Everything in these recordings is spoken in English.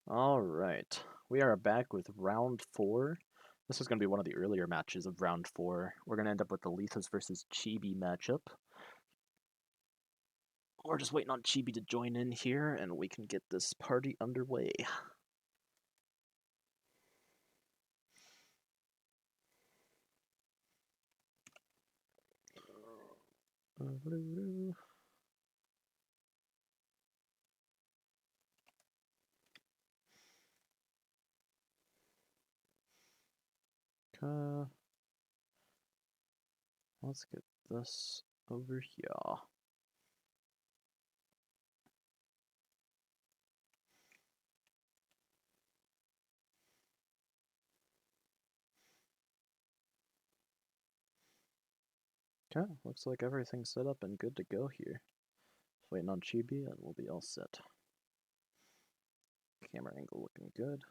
Alright, we are back with round 4. This is going to be one of the earlier matches of round 4. We're going to end up with the Leethus versus Chibi matchup. We're just waiting on Chibi to join in here, and we can get this party underway. Let's get this over here. Okay, looks like everything's set up and good to go here. Just waiting on Chibi and we'll be all set. Camera angle looking good.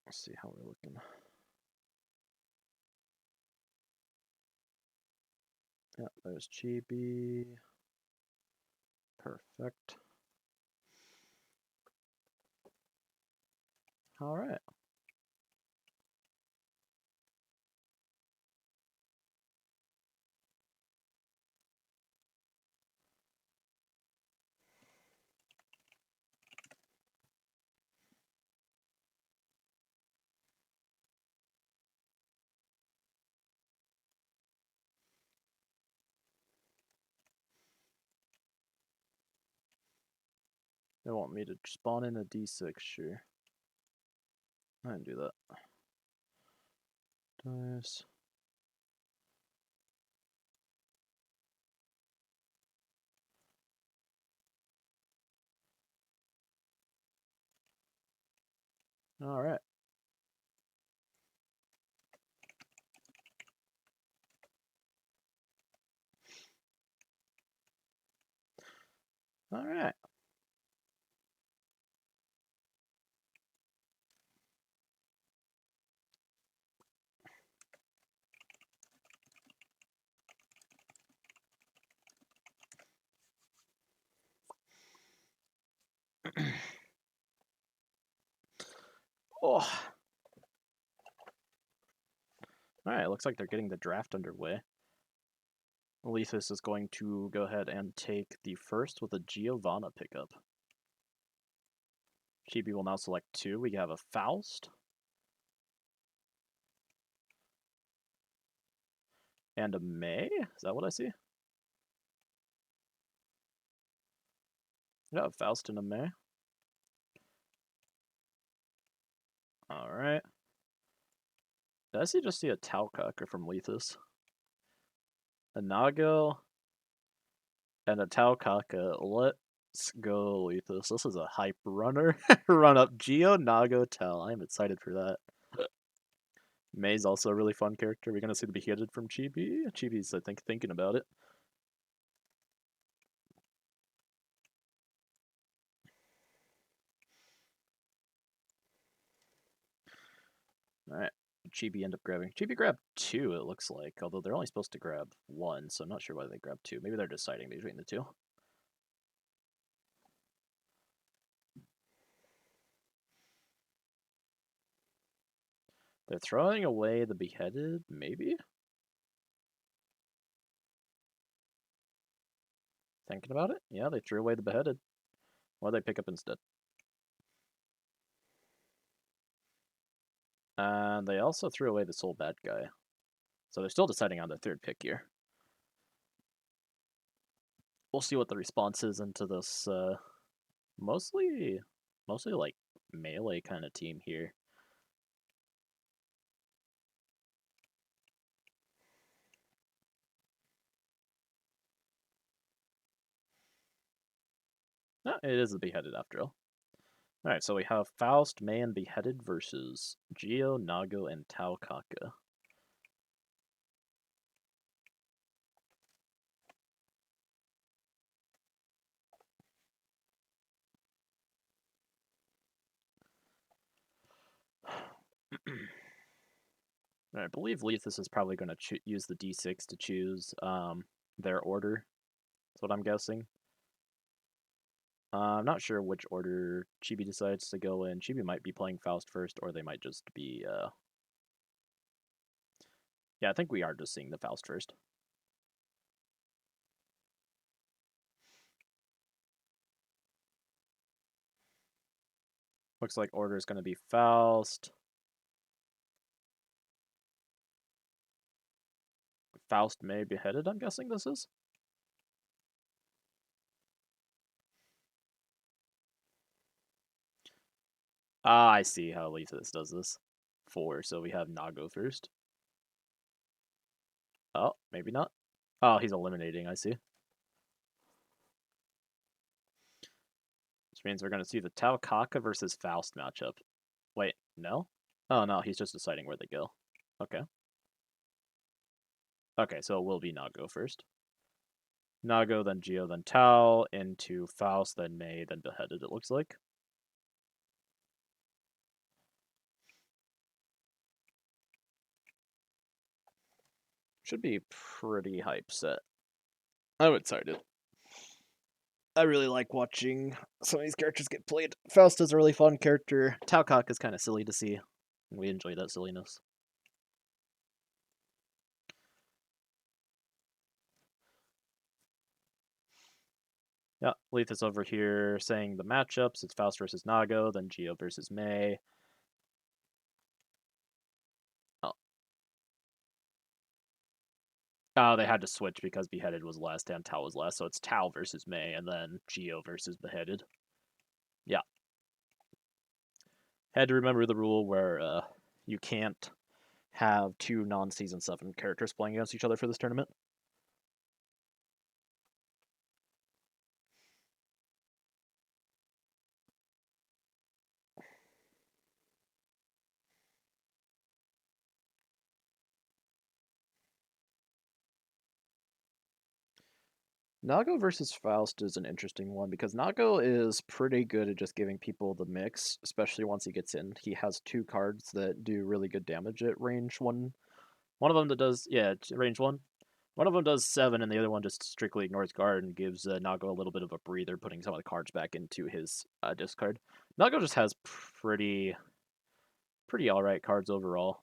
Let's see how we're looking. Yeah, there's Chibi. Perfect. Alright. They want me to spawn in a D6, sure. I can do that. Dice. Alright. Alright. Oh. Alright, looks like they're getting the draft underway. Leethus is going to go ahead and take the first with a Giovanna pickup. Chibi will now select 2. We have a Faust. And a May? Is that what I see? Yeah, a Faust and a May. Alright. Did I just see a Talcocker from Leethus? A Nago and a Talcaka. Let's go, Leethus. This is a hype runner. Run up Geo, Nago, Tal. I'm excited for that. May's also a really fun character. We're going to see the beheaded from Chibi. Chibi's, I think, thinking about it. Alright. Chibi end up grabbing. Chibi grabbed 2, it looks like. Although they're only supposed to grab 1, so I'm not sure why they grabbed 2. Maybe they're deciding between the 2. They're throwing away the beheaded, maybe? Thinking about it? Yeah, they threw away the beheaded. What did they pick up instead? And they also threw away the sole bad guy. So they're still deciding on the 3rd pick here. We'll see what the response is into this mostly like melee kind of team here. No, it is a beheaded after all. Alright, so we have Faust, May, and Beheaded versus Geo, Nago, and Taokaka. I believe Leethus is probably going to use the D6 to choose their order. That's what I'm guessing. I'm not sure which order Chibi decides to go in. Chibi might be playing Faust first, or they might just be, Yeah, I think we are just seeing the Faust first. Looks like order is going to be Faust. Faust may be beheaded, I'm guessing this is. Ah, I see how Leethus does this. 4, so we have Nago first. Oh, maybe not. Oh, he's eliminating, I see. Which means we're going to see the Tau Kaka versus Faust matchup. Wait, no? Oh, no, he's just deciding where they go. Okay. Okay, so it will be Nago first. Nago, then Geo, then Tau, into Faust, then Mei, then beheaded, it looks like. Should be pretty hype set. I'm excited. I really like watching some of these characters get played. Faust is a really fun character. Taokak is kind of silly to see. We enjoy that silliness. Yeah, Leethus over here saying the matchups. It's Faust versus Nago, then Geo versus Mei. Oh. Oh, they had to switch because Beheaded was last and Tau was last, so it's Tau versus Mei, and then Geo versus Beheaded. Yeah. Had to remember the rule where you can't have 2 non-Season 7 characters playing against each other for this tournament. Nago versus Faust is an interesting one because Nago is pretty good at just giving people the mix, especially once he gets in. He has 2 cards that do really good damage at range 1. One of them that does, yeah, range 1. One of them does 7, and the other one just strictly ignores guard and gives Nago a little bit of a breather, putting some of the cards back into his discard. Nago just has pretty alright cards overall.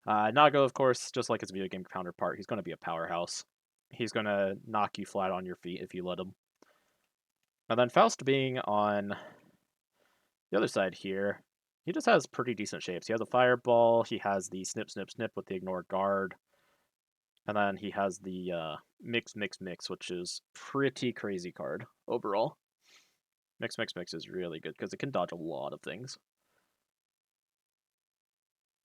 Nago, of course, just like his video game counterpart, he's going to be a powerhouse. He's going to knock you flat on your feet if you let him. And then Faust being on the other side here, he just has pretty decent shapes. He has a fireball, he has the snip, snip, snip with the ignore guard, and then he has the mix, mix, mix, which is pretty crazy card overall. Mix, mix, mix is really good because it can dodge a lot of things.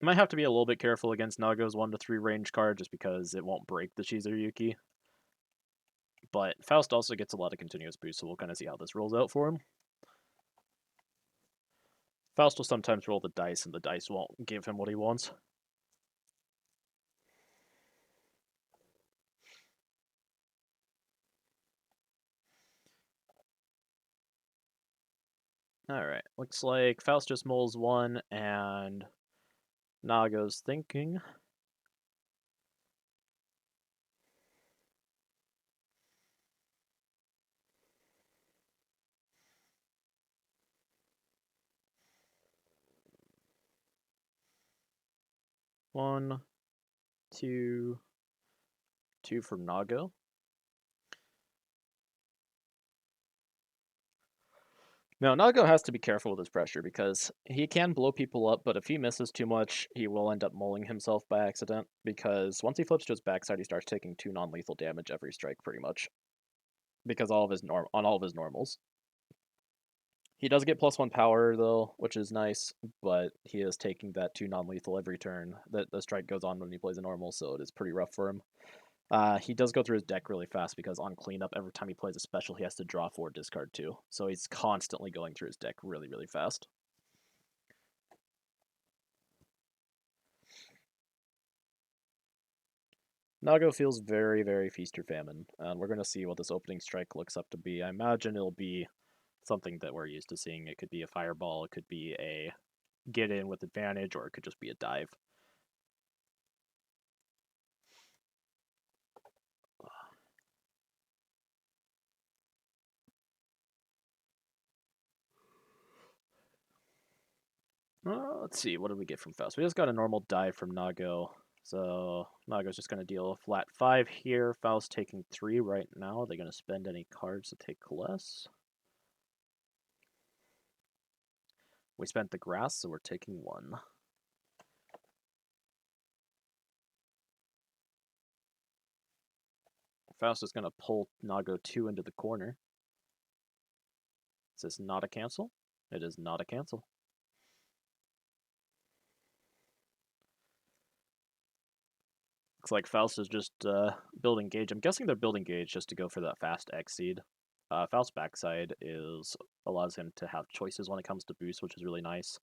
You might have to be a little bit careful against Nago's 1 to 3 range card just because it won't break the Chizuriyuki. But Faust also gets a lot of continuous boost, so we'll kind of see how this rolls out for him. Faust will sometimes roll the dice, and the dice won't give him what he wants. Alright, looks like Faust just moles 1, and Nago's thinking. One, two for Nago. Now, Nago has to be careful with his pressure because he can blow people up, but if he misses too much, he will end up mulling himself by accident because once he flips to his backside, he starts taking 2 non-lethal damage every strike pretty much because all of his on all of his normals. He does get +1 power though, which is nice, but he is taking that 2 non-lethal every turn. The strike goes on when he plays a normal, so it is pretty rough for him. He does go through his deck really fast because on cleanup, every time he plays a special, he has to draw 4, discard 2. So he's constantly going through his deck really, really fast. Nago feels very, very feast or famine, and we're going to see what this opening strike looks up to be. I imagine it'll be something that we're used to seeing. It could be a fireball, it could be a get in with advantage, or it could just be a dive. Let's see, what did we get from Faust? We just got a normal dive from Nago. So Nago's just going to deal a flat 5 here. Faust taking 3 right now. Are they going to spend any cards to take less? We spent the grass, so we're taking 1. Faust is going to pull Nago 2 into the corner. Is this not a cancel? It is not a cancel. Looks like Faust is just building gauge. I'm guessing they're building gauge just to go for that fast X-Seed. Faust's backside allows him to have choices when it comes to boost, which is really nice.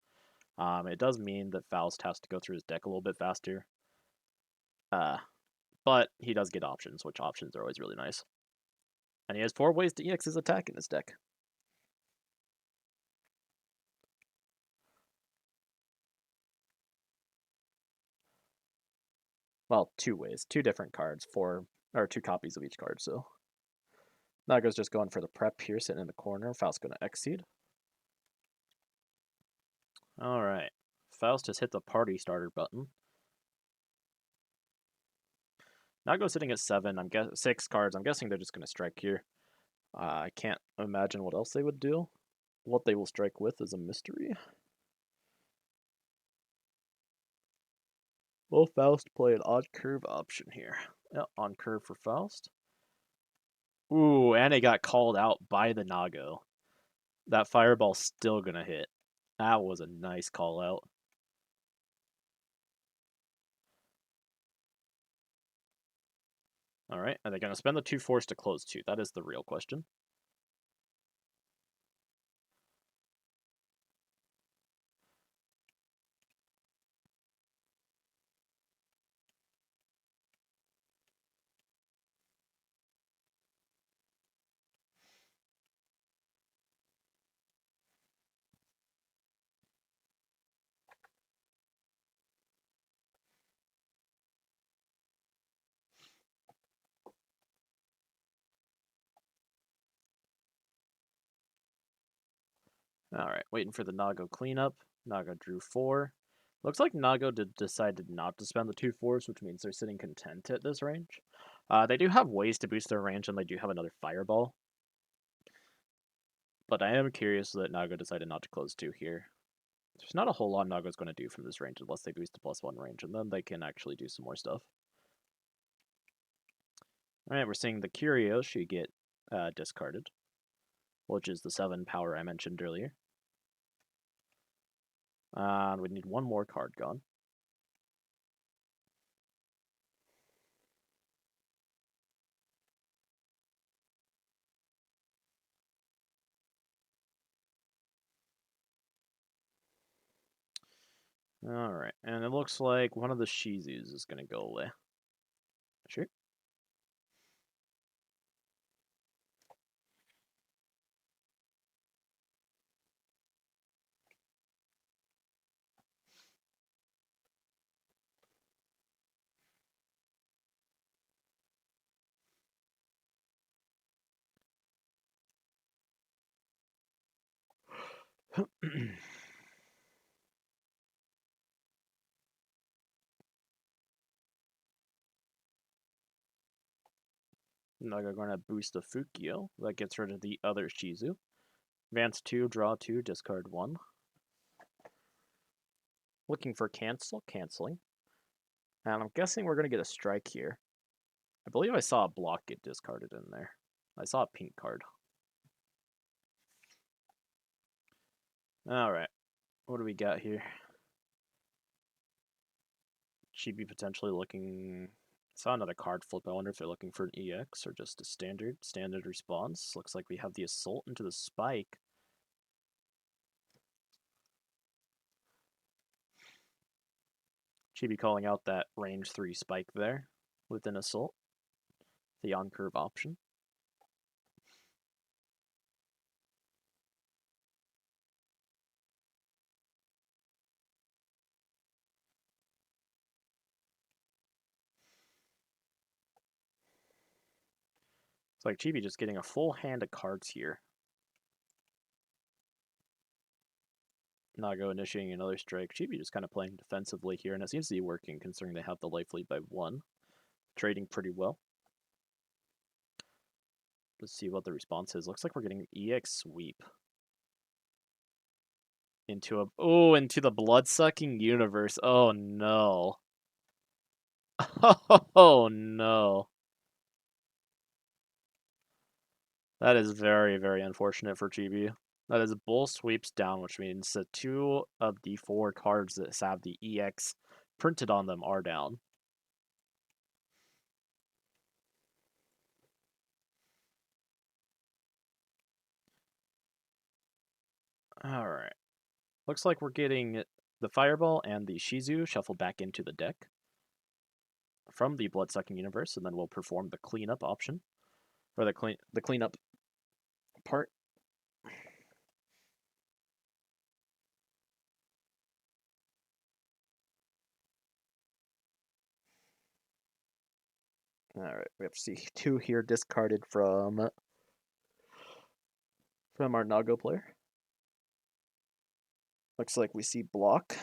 It does mean that Faust has to go through his deck a little bit faster. But he does get options, which options are always really nice. And he has 4 ways to EX his attack in his deck. Well, 2 ways. 2 different cards, 2 copies of each card, so. Nago's just going for the prep here, sitting in the corner. Faust's going to X-Seed. Alright. Faust has hit the party starter button. Nago's sitting at 6 cards. I'm guessing they're just going to strike here. I can't imagine what else they would do. What they will strike with is a mystery. Will Faust play an odd curve option here? Yep, on curve for Faust. Ooh, and it got called out by the Nago. That fireball's still gonna hit. That was a nice call out. Alright, are they gonna spend the 2 force to close 2? That is the real question. Alright, waiting for the Nago cleanup. Nago drew 4. Looks like Nago decided not to spend the 2 force, which means they're sitting content at this range. They do have ways to boost their range, and they do have another fireball. But I am curious that Nago decided not to close 2 here. There's not a whole lot Nago's going to do from this range unless they boost to +1 range, and then they can actually do some more stuff. Alright, we're seeing the Curioshi get discarded, which is the 7 power I mentioned earlier. And we need 1 more card gone. Alright, and it looks like one of the Shizus is going to go away. Sure. Naga going to boost the Fukio. That gets rid of the other Shizu. Advance 2, draw 2, discard 1. Looking for canceling. And I'm guessing we're going to get a strike here. I believe I saw a block get discarded in there. I saw a pink card. Alright, what do we got here? Chibi potentially looking... I saw another card flip. I wonder if they're looking for an EX or just a standard response. Looks like we have the Assault into the Spike. Chibi calling out that range 3 Spike there with an Assault. The on-curve option. It's like Chibi just getting a full hand of cards here. Nago initiating another strike. Chibi just kind of playing defensively here, and it seems to be working considering they have the life lead by 1. Trading pretty well. Let's see what the response is. Looks like we're getting an EX sweep. Into the blood-sucking universe. Oh no. Oh no. That is very, very unfortunate for Chibi. That is both sweeps down, which means that 2 of the 4 cards that have the EX printed on them are down. Alright. Looks like we're getting the Fireball and the Shizu shuffled back into the deck from the Bloodsucking universe, and then we'll perform the cleanup option. Or the cleanup part. Alright, we have to see 2 here discarded from our Nago player. Looks like we see block.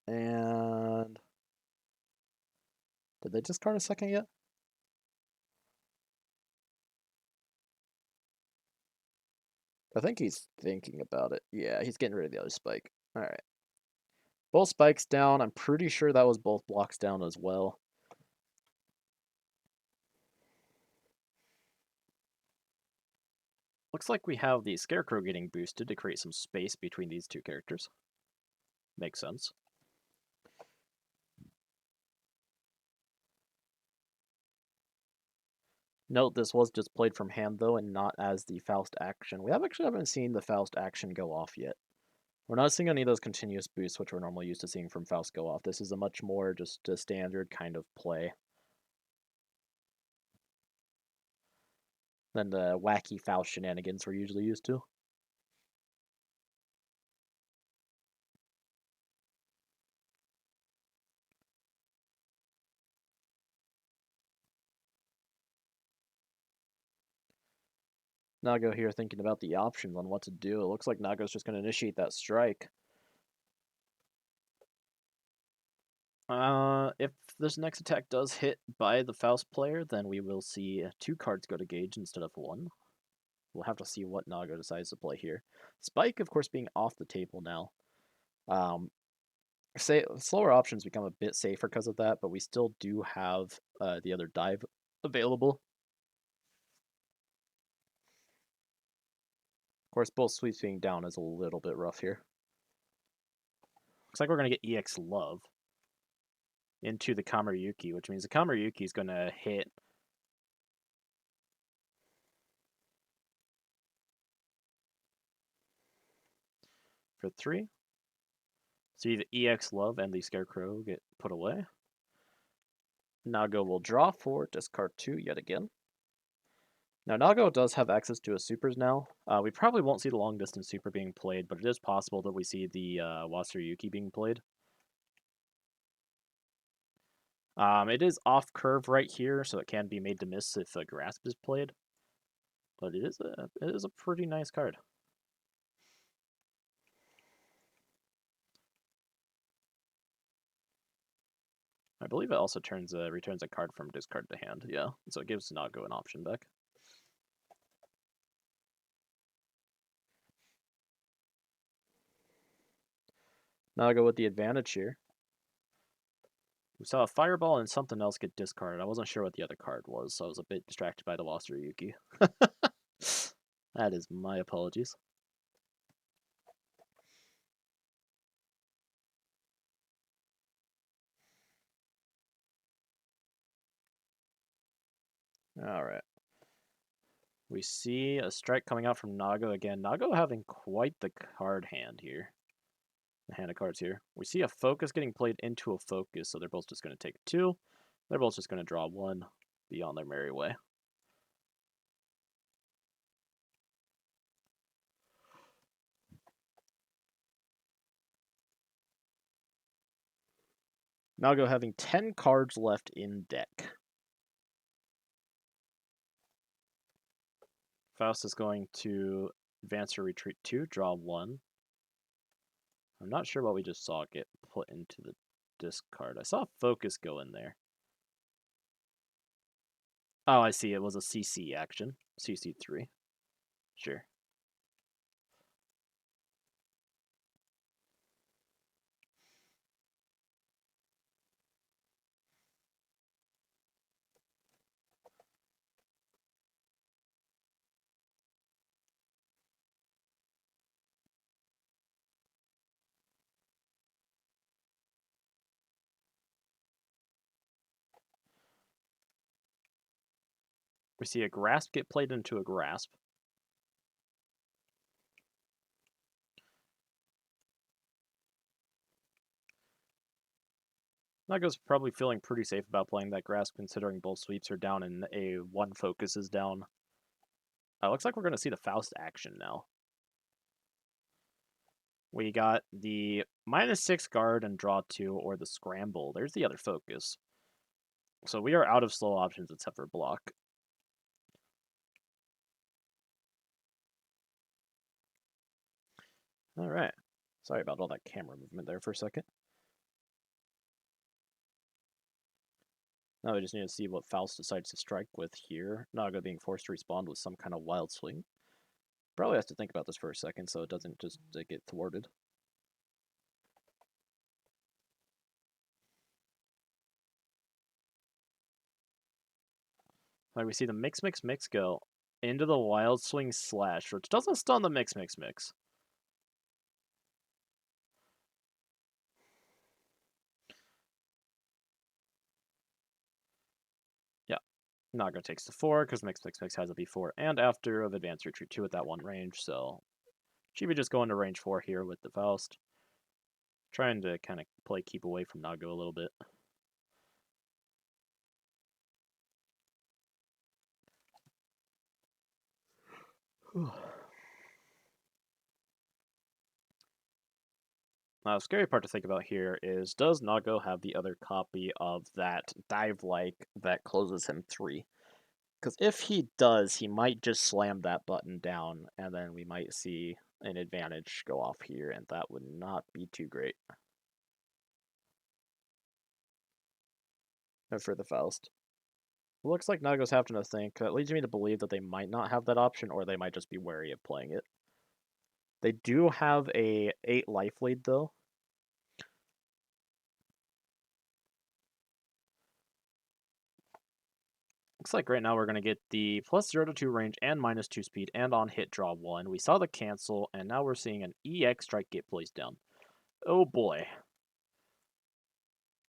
And did they discard a second yet? I think he's thinking about it. Yeah, he's getting rid of the other spike. Alright. Both spikes down. I'm pretty sure that was both blocks down as well. Looks like we have the Scarecrow getting boosted to create some space between these 2 characters. Makes sense. Note this was just played from hand though, and not as the Faust action. We haven't seen the Faust action go off yet. We're not seeing any of those continuous boosts which we're normally used to seeing from Faust go off. This is a much more just a standard kind of play than the wacky Faust shenanigans we're usually used to. Nago here thinking about the options on what to do. It looks like Nago's just going to initiate that strike. If this next attack does hit by the Faust player, then we will see 2 cards go to gauge instead of 1. We'll have to see what Nago decides to play here. Spike, of course, being off the table now. Slower options become a bit safer because of that, but we still do have the other dive available. Of course, both sweeps being down is a little bit rough here. Looks like we're going to get EX Love into the Kamaruyuki, which means the Kamaruyuki is going to hit for 3. See the EX Love and the Scarecrow get put away. Nago will draw 4, discard 2 yet again. Now, Nago does have access to his supers now. We probably won't see the long distance super being played, but it is possible that we see the Wasuyuki being played. It is off curve right here, so it can be made to miss if a Grasp is played. But it is a pretty nice card. I believe it also returns a card from discard to hand, yeah. So it gives Nago an option back. Nago with the advantage here. We saw a Fireball and something else get discarded. I wasn't sure what the other card was, so I was a bit distracted by the Wasuyuki. That is my apologies. Alright. We see a strike coming out from Nago again. Nago having quite the card hand here. The hand of cards here. We see a focus getting played into a focus, so they're both just going to take 2. They're both just going to draw 1, be on their merry way. Nago having 10 cards left in deck. Faust is going to advance or retreat 2, draw 1. I'm not sure what we just saw get put into the discard. I saw Focus go in there. Oh, I see. It was a CC action. CC3. Sure. We see a Grasp get played into a Grasp. Nago's probably feeling pretty safe about playing that Grasp, considering both sweeps are down and a 1 Focus is down. Looks like we're going to see the Faust action now. We got the -6 guard and draw 2, or the Scramble. There's the other Focus. So we are out of slow options except for block. Alright. Sorry about all that camera movement there for a second. Now we just need to see what Faust decides to strike with here. Naga being forced to respond with some kind of wild swing. Probably has to think about this for a second so it doesn't just get thwarted. Alright, we see the mix go into the wild swing slash, which doesn't stun the mix. Yeah, Naga takes the 4 because mix has a before and after of advanced retreat 2 at that 1 range, so Chibi just go into range 4 here with the Faust. Trying to kind of play keep away from Naga a little bit. Now, the scary part to think about here is, does Nago have the other copy of that dive-like that closes him 3? Because if he does, he might just slam that button down, and then we might see an advantage go off here, and that would not be too great. And for the Faust. It looks like Nago's having to think. That leads me to believe that they might not have that option, or they might just be wary of playing it. They do have a 8 life lead, though. Looks like right now we're going to get the +0 to 2 range and -2 speed and on hit draw 1. We saw the cancel, and now we're seeing an EX strike get placed down. Oh boy.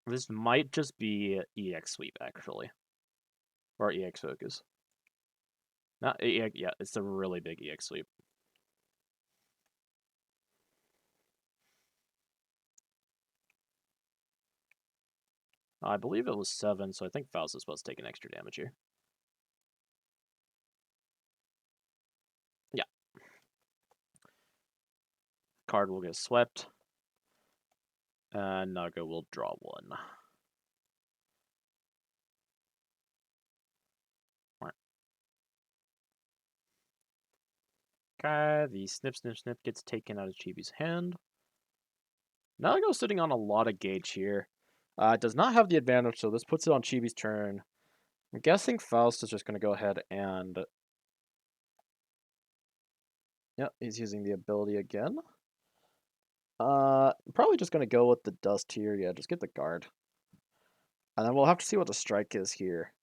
This might just be EX sweep, actually. Or EX focus. Not EX, yeah, it's a really big EX sweep. I believe it was 7, so I think Faust is supposed to take an extra damage here. Yeah. Card will get swept. And Naga will draw 1. Okay, the snip gets taken out of Chibi's hand. Naga's sitting on a lot of gauge here. Does not have the advantage, so this puts it on Chibi's turn. I'm guessing Faust is just going to go ahead and... Yep, he's using the ability again. Probably just going to go with the dust here. Yeah, just get the guard. And then we'll have to see what the strike is here.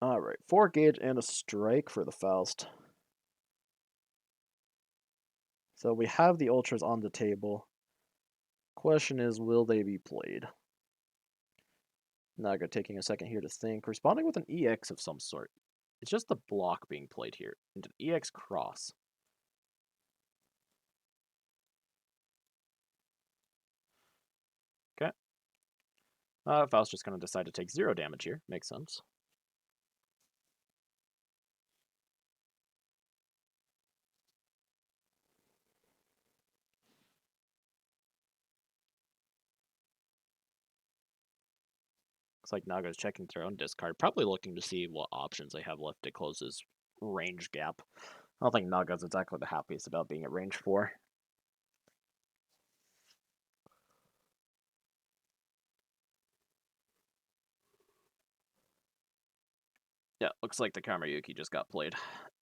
Alright, 4 gauge and a strike for the Faust. So we have the ultras on the table. Question is, will they be played? Naga taking a second here to think. Responding with an EX of some sort. It's just the block being played here. Into an EX cross. Okay. Faust's just going to decide to take 0 damage here. Makes sense. Looks like Naga's checking their own discard, probably looking to see what options they have left to close his range gap. I don't think Naga's exactly the happiest about being at range 4. Yeah, looks like the Kamaruyuki just got played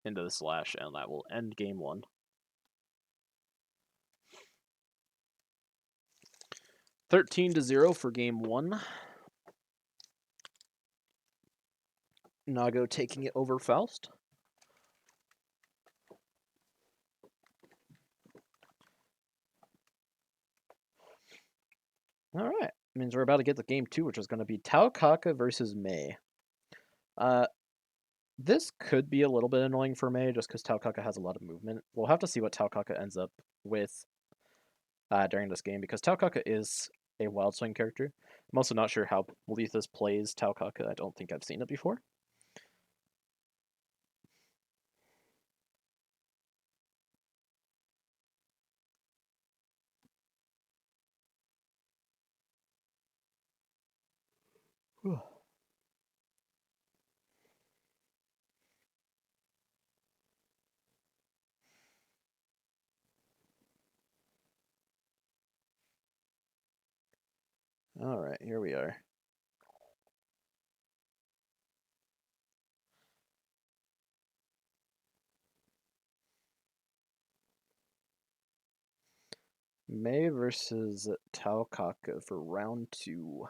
into the slash, and that will end game 1. 13-0 for game 1. Nago taking it over Faust. All right, means we're about to get to game 2, which is going to be Taokaka versus Mei. This could be a little bit annoying for Mei just because Taokaka has a lot of movement. We'll have to see what Taokaka ends up with during this game because Taokaka is a Wild Swing character. I'm also not sure how Leethus plays Taokaka. I don't think I've seen it before. All right, here we are. Mei versus Taokaka for round 2.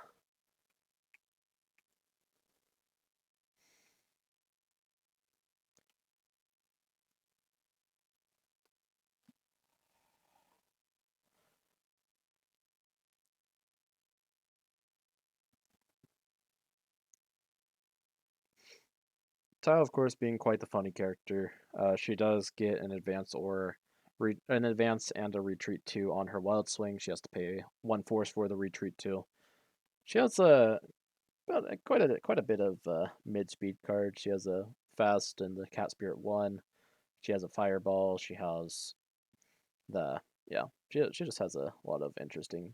Tao, of course, being quite the funny character. She does get an advance or an advance and a retreat 2 on her Wild Swing. She has to pay 1 force for the retreat 2. She has quite a bit of mid speed cards. She has a fast and the Cat Spirit 1. She has a Fireball. She has the She just has a lot of interesting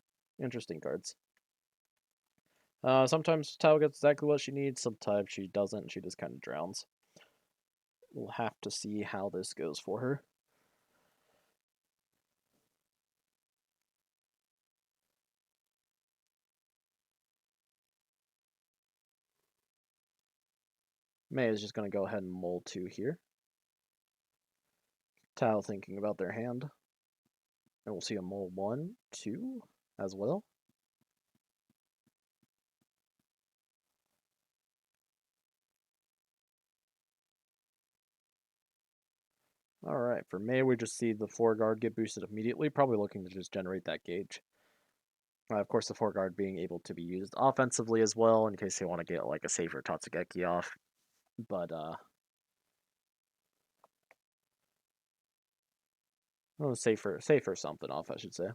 cards. Sometimes Tao gets exactly what she needs. Sometimes she doesn't. She just kind of drowns. We'll have to see how this goes for her. Mei is just going to go ahead and mull 2 here. Tao thinking about their hand. And we'll see a mull 1, 2 as well. Alright, for Mei, we just see the 4 guard get boosted immediately, probably looking to just generate that gauge. Of course, the 4 guard being able to be used offensively as well, in case they want to get like a safer Tatsugeki off. But, well, safer something off, I should say.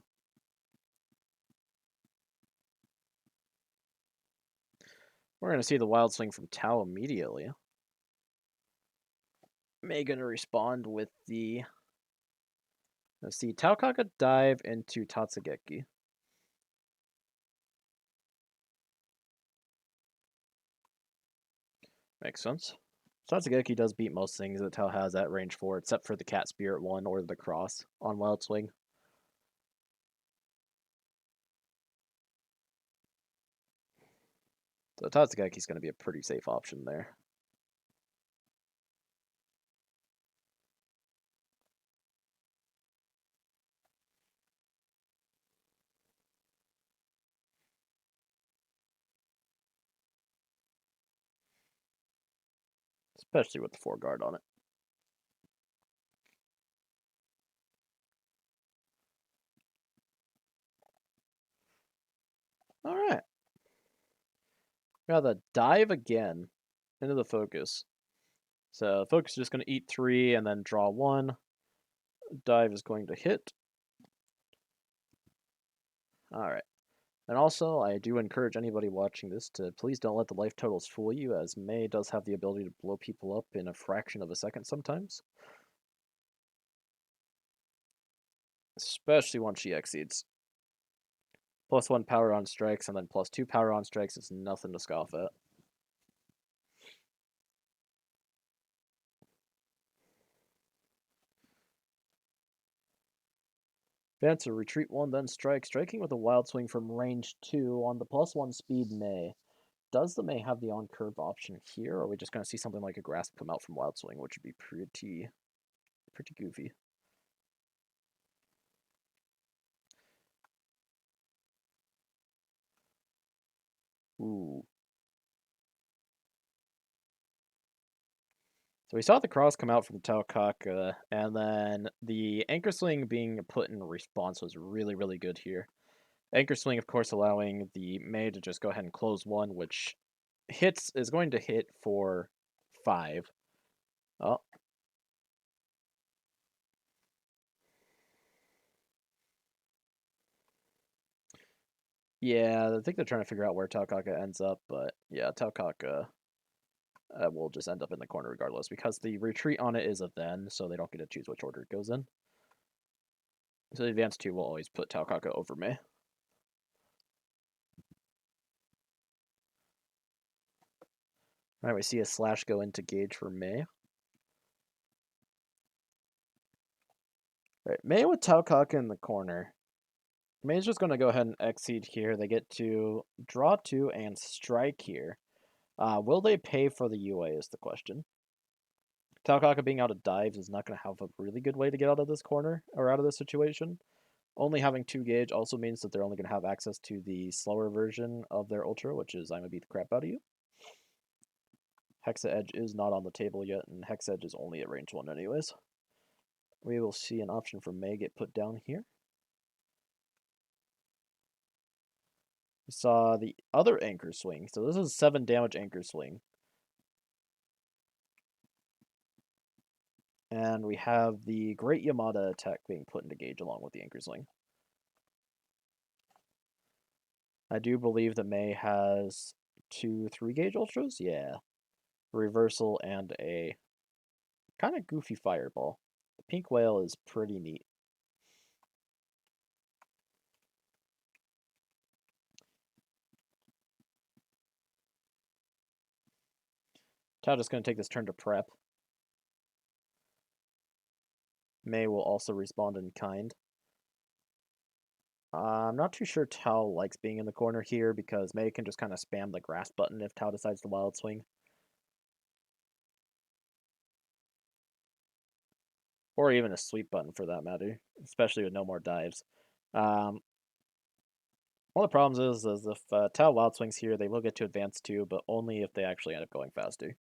We're going to see the Wild Swing from Tao immediately. Mei going to respond with the... Let's see, Taokaka dive into Tatsugeki. Makes sense. Tatsugeki does beat most things that Tao has at range 4, except for the Cat Spirit 1 or the Cross on Wild Swing. So Tatsugeki's going to be a pretty safe option there. Especially with the 4 guard on it. Alright. We got the dive again into the focus. So focus is just going to eat 3 and then draw 1. Dive is going to hit. Alright. And also, I do encourage anybody watching this to please don't let the life totals fool you, as Mei does have the ability to blow people up in a fraction of a second sometimes. Especially once she exceeds. +1 power on strikes and then +2 power on strikes is nothing to scoff at. Advance or retreat 1, then strike. Striking with a wild swing from range 2 on the +1 speed May. Does the May have the on curve option here, or are we just going to see something like a grasp come out from wild swing, which would be pretty goofy? Ooh. So we saw the cross come out from Taokaka, and then the anchor swing being put in response was really good here. Anchor swing, of course, allowing the May to just go ahead and close 1, which is going to hit for 5. Oh. Yeah, I think they're trying to figure out where Taokaka ends up, but yeah, Taokaka will just end up in the corner regardless, because the retreat on it is a then, so they don't get to choose which order it goes in. So the advance 2 will always put Taokaka over May. Alright, we see a slash go into gauge for May. Right, May with Taokaka in the corner. May's just going to go ahead and exceed here. They get to draw 2 and strike here. Will they pay for the UA is the question. Taokaka being out of dives is not going to have a really good way to get out of this corner, or out of this situation. Only having 2 gauge also means that they're only going to have access to the slower version of their ultra, which is I'm going to beat the crap out of you. Hexa Edge is not on the table yet, and Hex Edge is only at range 1 anyways. We will see an option for May get put down here. We saw the other anchor swing. So this is 7 damage anchor swing. And we have the Great Yamada attack being put into gauge along with the anchor swing. I do believe that May has 2 3-gauge ultras. Yeah. Reversal and a kind of goofy fireball. The pink whale is pretty neat. Tao just going to take this turn to prep. May will also respond in kind. I'm not too sure Tao likes being in the corner here because May can just kind of spam the grass button if Tao decides to wild swing. Or even a sweep button for that matter, especially with no more dives. One of the problems is if Tao wild swings here, they will get to advance 2, but only if they actually end up going faster.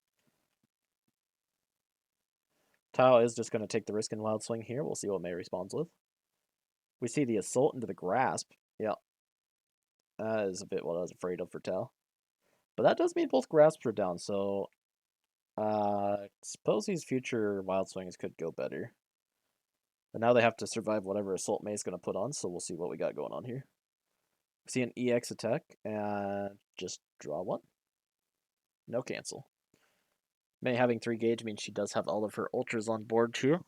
Tao is just going to take the risk and wild swing here. We'll see what May responds with. We see the assault into the grasp. Yeah. That is a bit what I was afraid of for Tao. But that does mean both grasps are down, so suppose these future wild swings could go better. But now they have to survive whatever assault May is going to put on, so we'll see what we got going on here. We see an EX attack, and just draw 1. No cancel. May having 3 gauge means she does have all of her ultras on board too.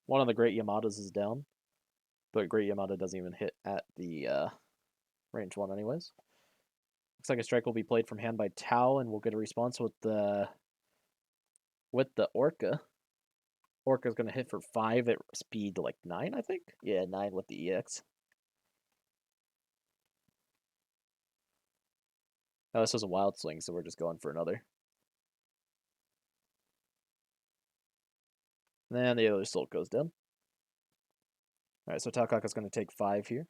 One of the Great Yamadas is down, but Great Yamada doesn't even hit at the range 1 anyways. Looks like a strike will be played from hand by Tao, and we'll get a response with the Orca. Orca's going to hit for 5 at speed like 9, I think? Yeah, 9 with the EX. Now this was a wild swing, so we're just going for another. And the other assault goes down. Alright, so Taokaka's going to take 5 here.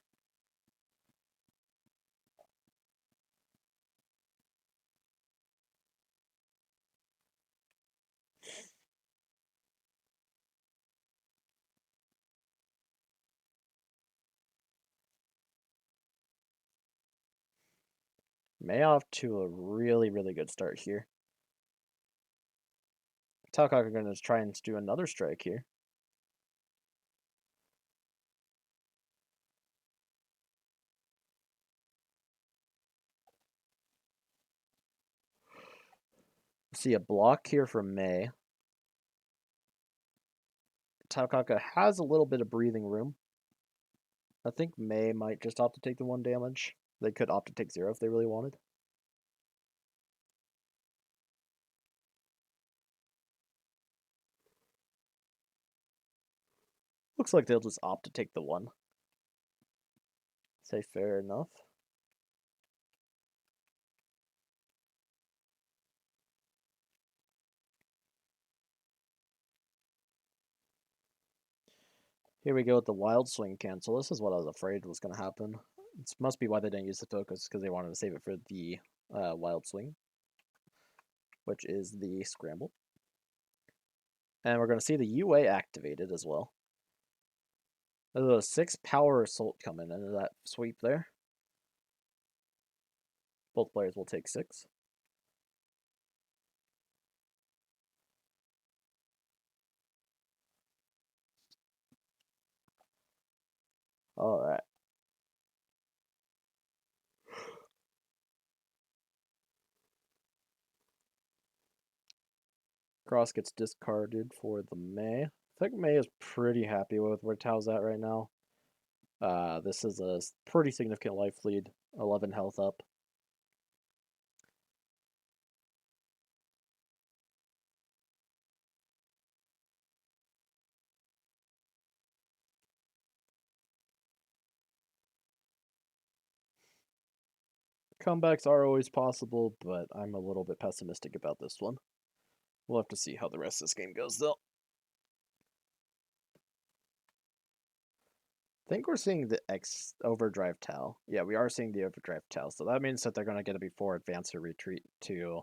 May off to a really good start here. Taokaka going to try and do another strike here. See a block here from May. Taokaka has a little bit of breathing room. I think May might just opt to take the 1 damage. They could opt to take 0 if they really wanted. Looks like they'll just opt to take the 1. Say fair enough. Here we go with the Wild Swing cancel. This is what I was afraid was going to happen. This must be why they didn't use the focus, because they wanted to save it for the Wild Swing, which is the Scramble. And we're going to see the UA activated as well. There's a 6 power assault coming into that sweep there. Both players will take 6. Alright. Cross gets discarded for the May. I think May is pretty happy with where Tao's at right now. This is a pretty significant life lead. 11 health up. Comebacks are always possible, but I'm a little bit pessimistic about this one. We'll have to see how the rest of this game goes, though. I think we're seeing the X Overdrive Tau. Yeah, we are seeing the Overdrive Tau, so that means that they're going to get it before advance or retreat to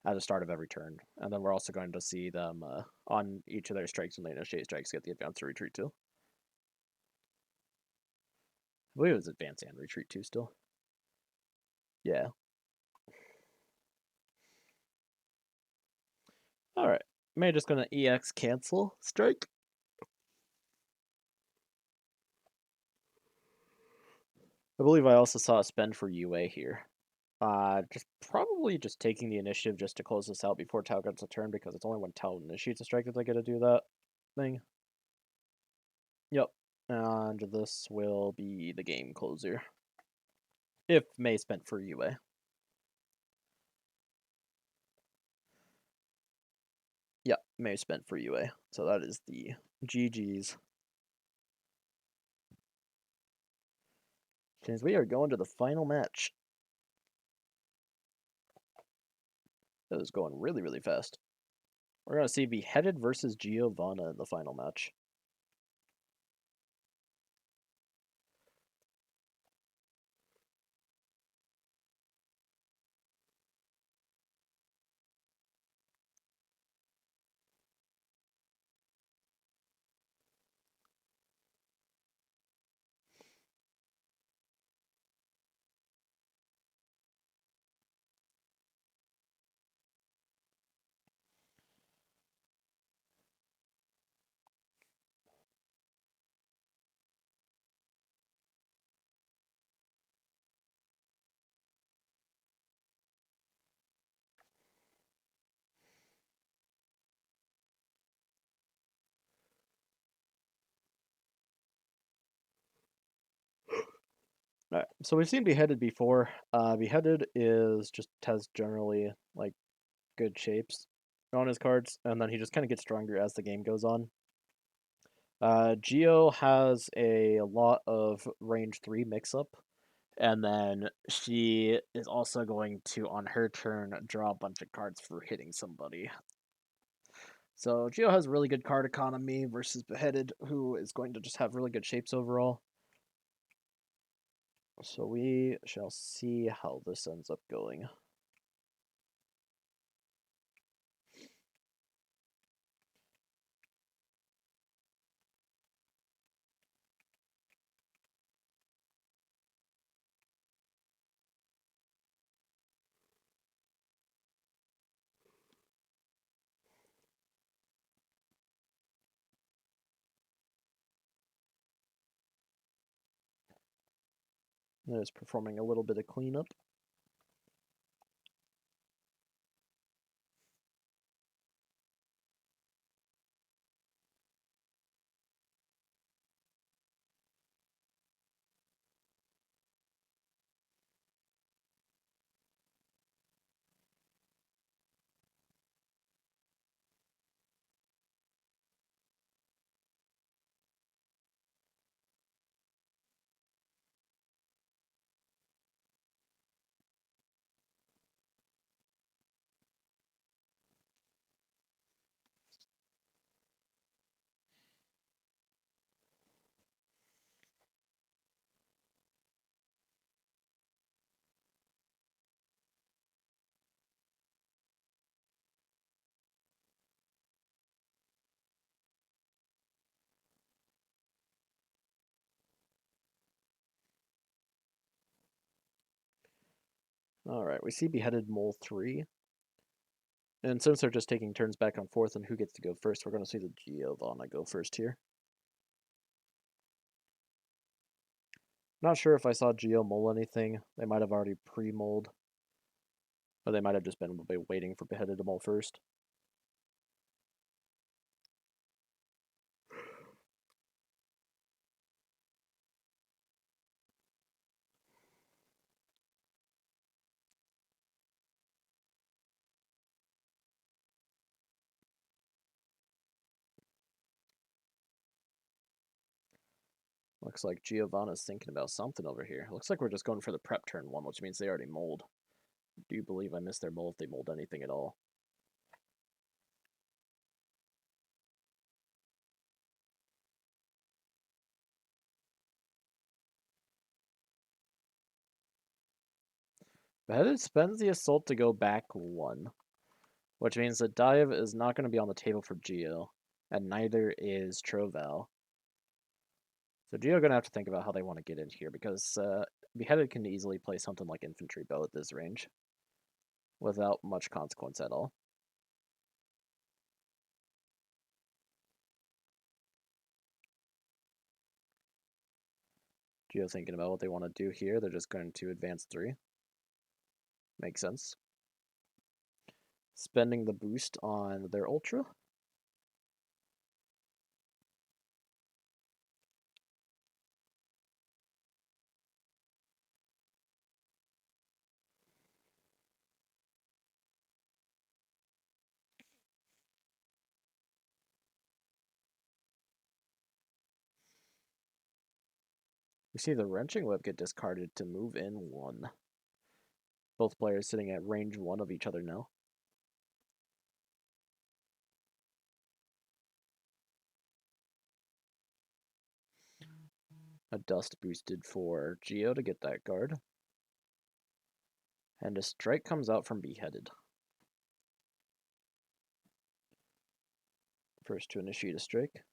at the start of every turn. And then we're also going to see them on each of their strikes when they initiate strikes get the advance or retreat too. I believe it was advance and retreat too still. Yeah. Alright. May just gonna EX cancel strike. I believe I also saw a spend for UA here. Just probably just taking the initiative just to close this out before Tau gets a turn, because it's only when Tau initiates a strike that they get to do that thing. Yep. And this will be the game closer. If May spent for UA. Yep, May spent for UA. So that is the GG's. Since we are going to the final match. That is going really, really fast. We're going to see Beheaded versus Giovanna in the final match. Alright, so we've seen Beheaded before. Beheaded has generally like good shapes on his cards, and then he just kind of gets stronger as the game goes on. Geo has a lot of range 3 mix-up, and then she is also going to, on her turn, draw a bunch of cards for hitting somebody. So Geo has really good card economy versus Beheaded, who is going to just have really good shapes overall. So we shall see how this ends up going. It is performing a little bit of cleanup. Alright, we see Beheaded Mole 3. And since they're just taking turns back and forth on who gets to go first, we're going to see the Giovanna go first here. Not sure if I saw Geo mole anything. They might have already pre-moled. Or they might have just been waiting for Beheaded to mole first. Looks like Giovanna's thinking about something over here. Looks like we're just going for the prep turn one, which means they already mold. Do you believe I missed their mold if they mold anything at all? Beheaded spends the assault to go back one, which means the dive is not going to be on the table for Geo, and neither is Troval. So Geo going to have to think about how they want to get in here, because Beheaded can easily play something like Infantry Bow at this range without much consequence at all. Geo thinking about what they want to do here. They're just going to advance 3. Makes sense. Spending the boost on their Ultra. We see the Wrenching Whip get discarded to move in 1. Both players sitting at range 1 of each other now. A Dust boosted for Geo to get that guard. And a Strike comes out from Beheaded. First to initiate a strike.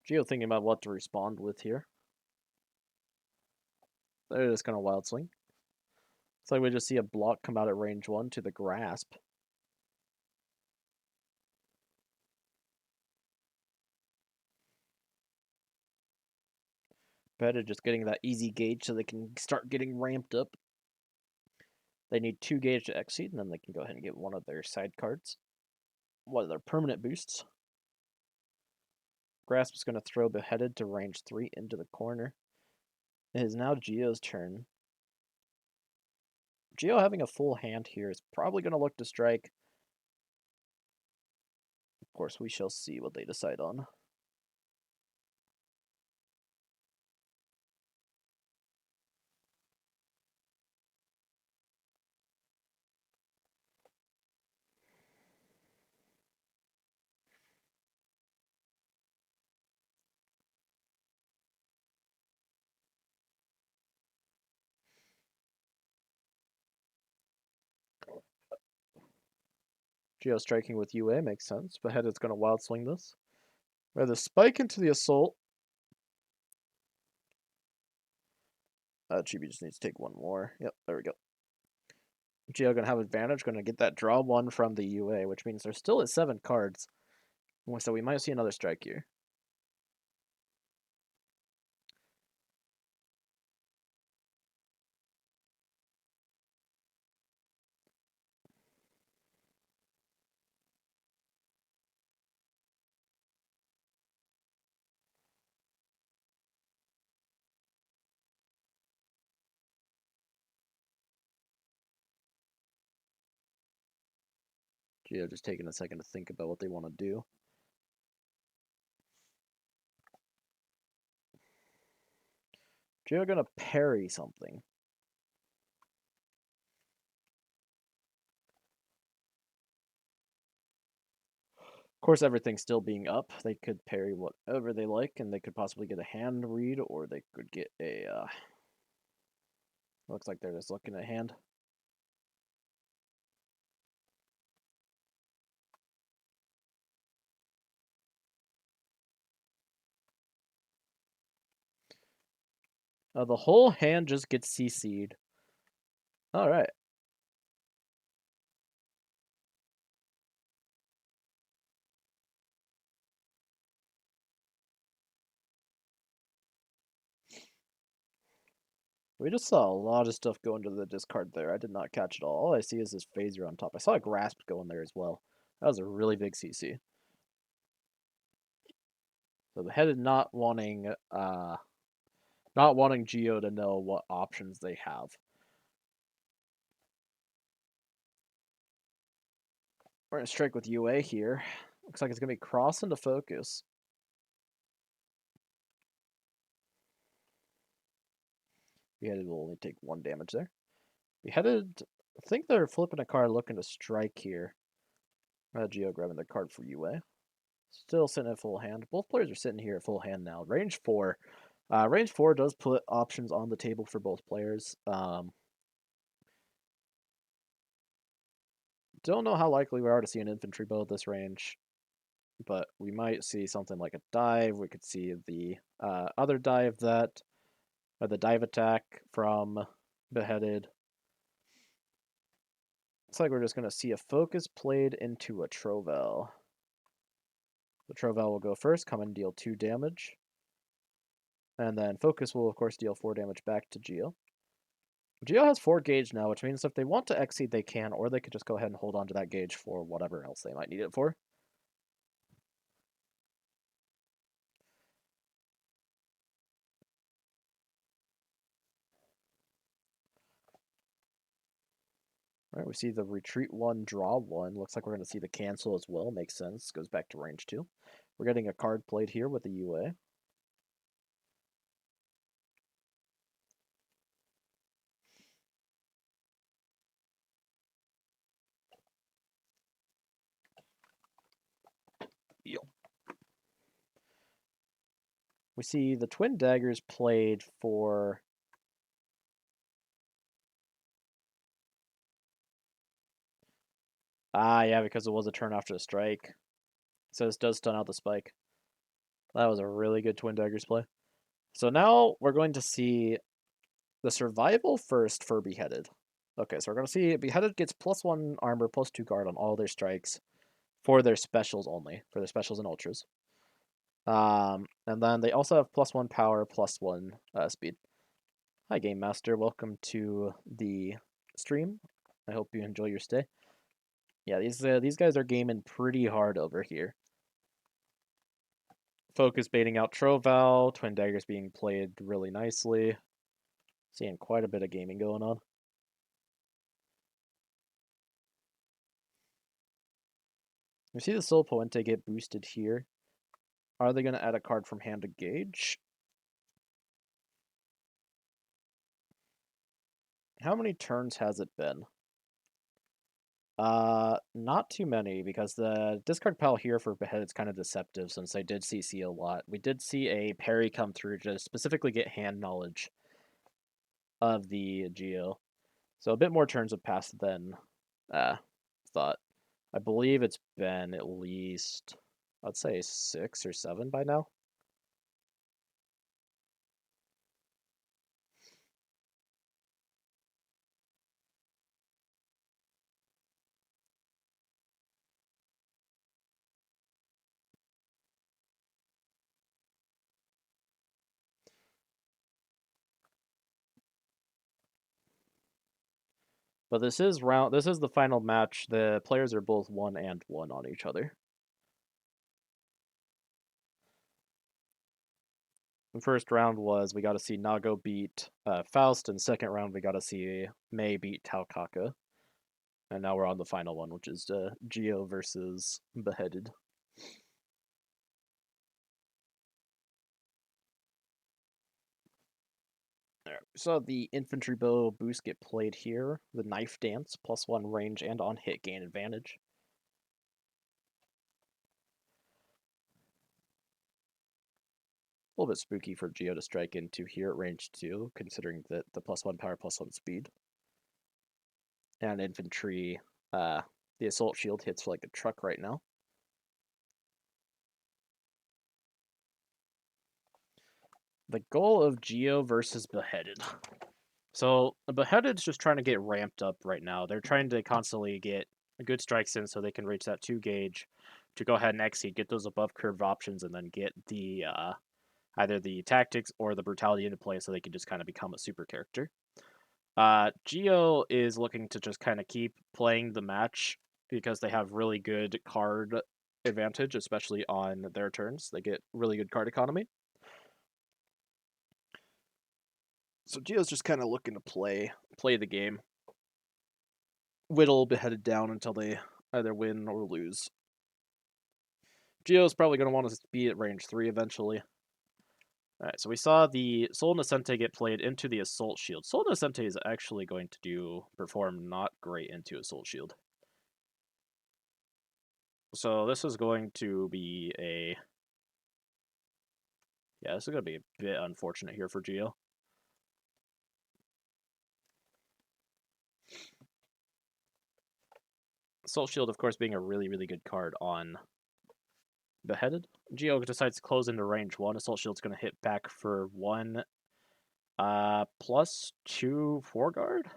Geo thinking about what to respond with here. They're just going to Wild Swing. It's like we just see a block come out at range 1 to the Grasp. Better just getting that easy gauge so they can start getting ramped up. They need 2 gauge to exceed, and then they can go ahead and get one of their side cards. One of their permanent boosts. Grasp is going to throw Beheaded to range 3 into the corner. It is now Geo's turn. Geo having a full hand here is probably going to look to strike. Of course, we shall see what they decide on. Geo striking with UA makes sense. Beheaded's going to wild swing this. Rather spike into the assault. Chibi just needs to take one more. Yep, there we go. Geo going to have advantage. Going to get that draw 1 from the UA, which means they're still at 7 cards. So we might see another strike here. Geo just taking a second to think about what they want to do. Geo going to parry something. Of course, everything still being up, they could parry whatever they like, and they could possibly get a hand read, or they could get a, looks like they're just looking at hand. The whole hand just gets CC'd. Alright. We just saw a lot of stuff go into the discard there. I did not catch it all. All I see is this phaser on top. I saw a grasp go in there as well. That was a really big CC. So the head is not wanting Geo to know what options they have. We're gonna strike with UA here. Looks like it's gonna be cross into focus. Beheaded will only take 1 damage there. Beheaded, I think they're flipping a card looking to strike here. Geo grabbing the card for UA. Still sitting at full hand. Both players are sitting here at full hand now. Range 4. Range 4 does put options on the table for both players. Don't know how likely we are to see an infantry bow at this range, but we might see something like a dive. We could see the other dive that, or the dive attack from Beheaded. Looks like we're just going to see a focus played into a Trovel. The Trovel will go first, come and deal 2 damage. And then focus will, of course, deal 4 damage back to Geo. Geo has 4 gauge now, which means if they want to exceed, they can, or they could just go ahead and hold on to that gauge for whatever else they might need it for. All right, we see the retreat 1, draw 1. Looks like we're going to see the cancel as well. Makes sense. Goes back to range 2. We're getting a card played here with the UA. We see the twin daggers played for yeah, because it was a turn after the strike. So this does stun out the spike. That was a really good twin daggers play. So now we're going to see the survival first for Beheaded. Okay, so we're going to see Beheaded gets +1 armor, +2 guard on all their strikes for their specials only, for their specials and ultras. And then they also have +1 power, +1 speed. Hi, Game Master. Welcome to the stream. I hope you enjoy your stay. Yeah, these guys are gaming pretty hard over here. Focus baiting out Troval, Twin Daggers being played really nicely. Seeing quite a bit of gaming going on. We see the Sol Puente get boosted here. Are they going to add a card from hand to gauge? How many turns has it been? Not too many, because the discard pile here for Beheaded is kind of deceptive since they did CC a lot. We did see a parry come through to specifically get hand knowledge of the Geo. So a bit more turns have passed than thought. I believe it's been at least, I'd say 6 or 7 by now. But this is the final match. The players are both 1 and 1 on each other. The first round was we got to see Nago beat Faust, and second round we got to see Mei beat Taukaka. And now we're on the final one, which is Geo versus Beheaded. Alright, we saw the infantry bow boost get played here. The knife dance, +1 range and on hit gain advantage. A little bit spooky for Geo to strike into here at range 2, considering that the +1 power, +1 speed. And infantry, the assault shield hits like a truck right now. The goal of Geo versus Beheaded. So Beheaded's just trying to get ramped up right now. They're trying to constantly get good strikes in so they can reach that 2 gauge to go ahead and exceed, get those above curve options, and then get the either the tactics or the brutality into play so they can just kind of become a super character. Geo is looking to just kind of keep playing the match because they have really good card advantage, especially on their turns. They get really good card economy. So Geo's just kind of looking to play the game, whittle Beheaded down until they either win or lose. Geo's probably going to want to be at range 3 eventually. Alright, so we saw the Soul Nascente get played into the Assault Shield. Soul Nascente is actually going to perform not great into Assault Shield. So this is going to be a... Yeah, this is going to be a bit unfortunate here for Geo. Assault Shield, of course, being a really, really good card on Beheaded. Geo decides to close into range 1. Assault Shield's going to hit back for 1 +2 4-guard?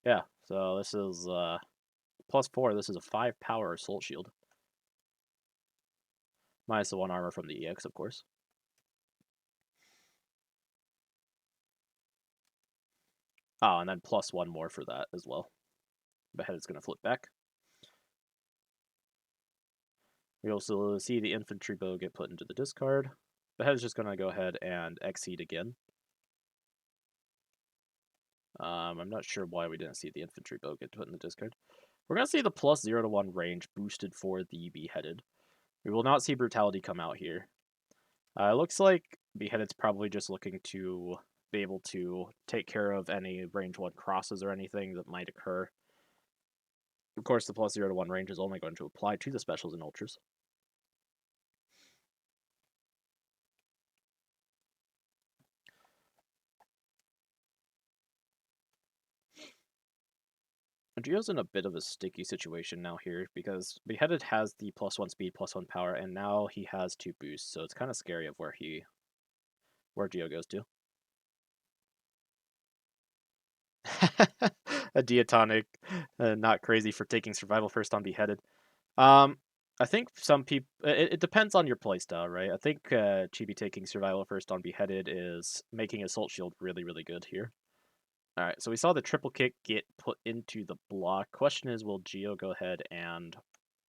Yeah, so this is +4. This is a 5 power Assault Shield. Minus the 1 armor from the EX, of course. Oh, and then +1 more for that as well. Beheaded's going to flip back. We also see the infantry bow get put into the discard. Behead's just going to go ahead and exceed again. I'm not sure why we didn't see the infantry bow get put in the discard. We're going to see the +0 to 1 range boosted for the Beheaded. We will not see brutality come out here. It looks like Beheaded's probably just looking to be able to take care of any range 1 crosses or anything that might occur. Of course, the +0 to 1 range is only going to apply to the specials and ultras. Geo's in a bit of a sticky situation now here because Beheaded has the +1 speed, +1 power, and now he has 2 boosts, so it's kind of scary of where Geo goes to. A diatonic, not crazy for taking survival first on Beheaded. I think some people, it depends on your playstyle, right? I think Chibi taking survival first on Beheaded is making Assault Shield really, really good here. Alright, so we saw the triple kick get put into the block. Question is, will Geo go ahead and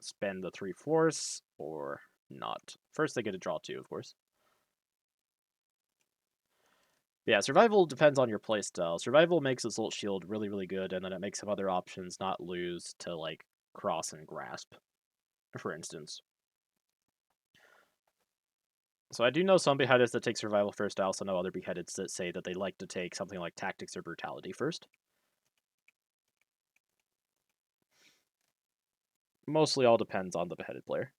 spend the 3 force or not? First, they get a draw 2, of course. Yeah, survival depends on your playstyle. Survival makes Assault Shield really, really good, and then it makes some other options not lose to, like, cross and grasp, for instance. So I do know some Beheadeds that take survival first. I also know other Beheadeds that say that they like to take something like tactics or brutality first. Mostly all depends on the Beheaded player.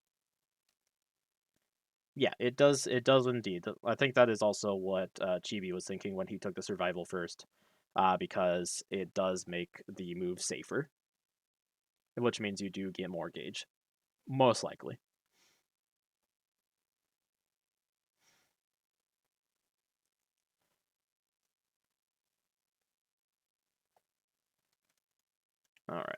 Yeah, it does indeed. I think that is also what Chibi was thinking when he took the survival first, because it does make the move safer, which means you do get more gauge, most likely. Alright.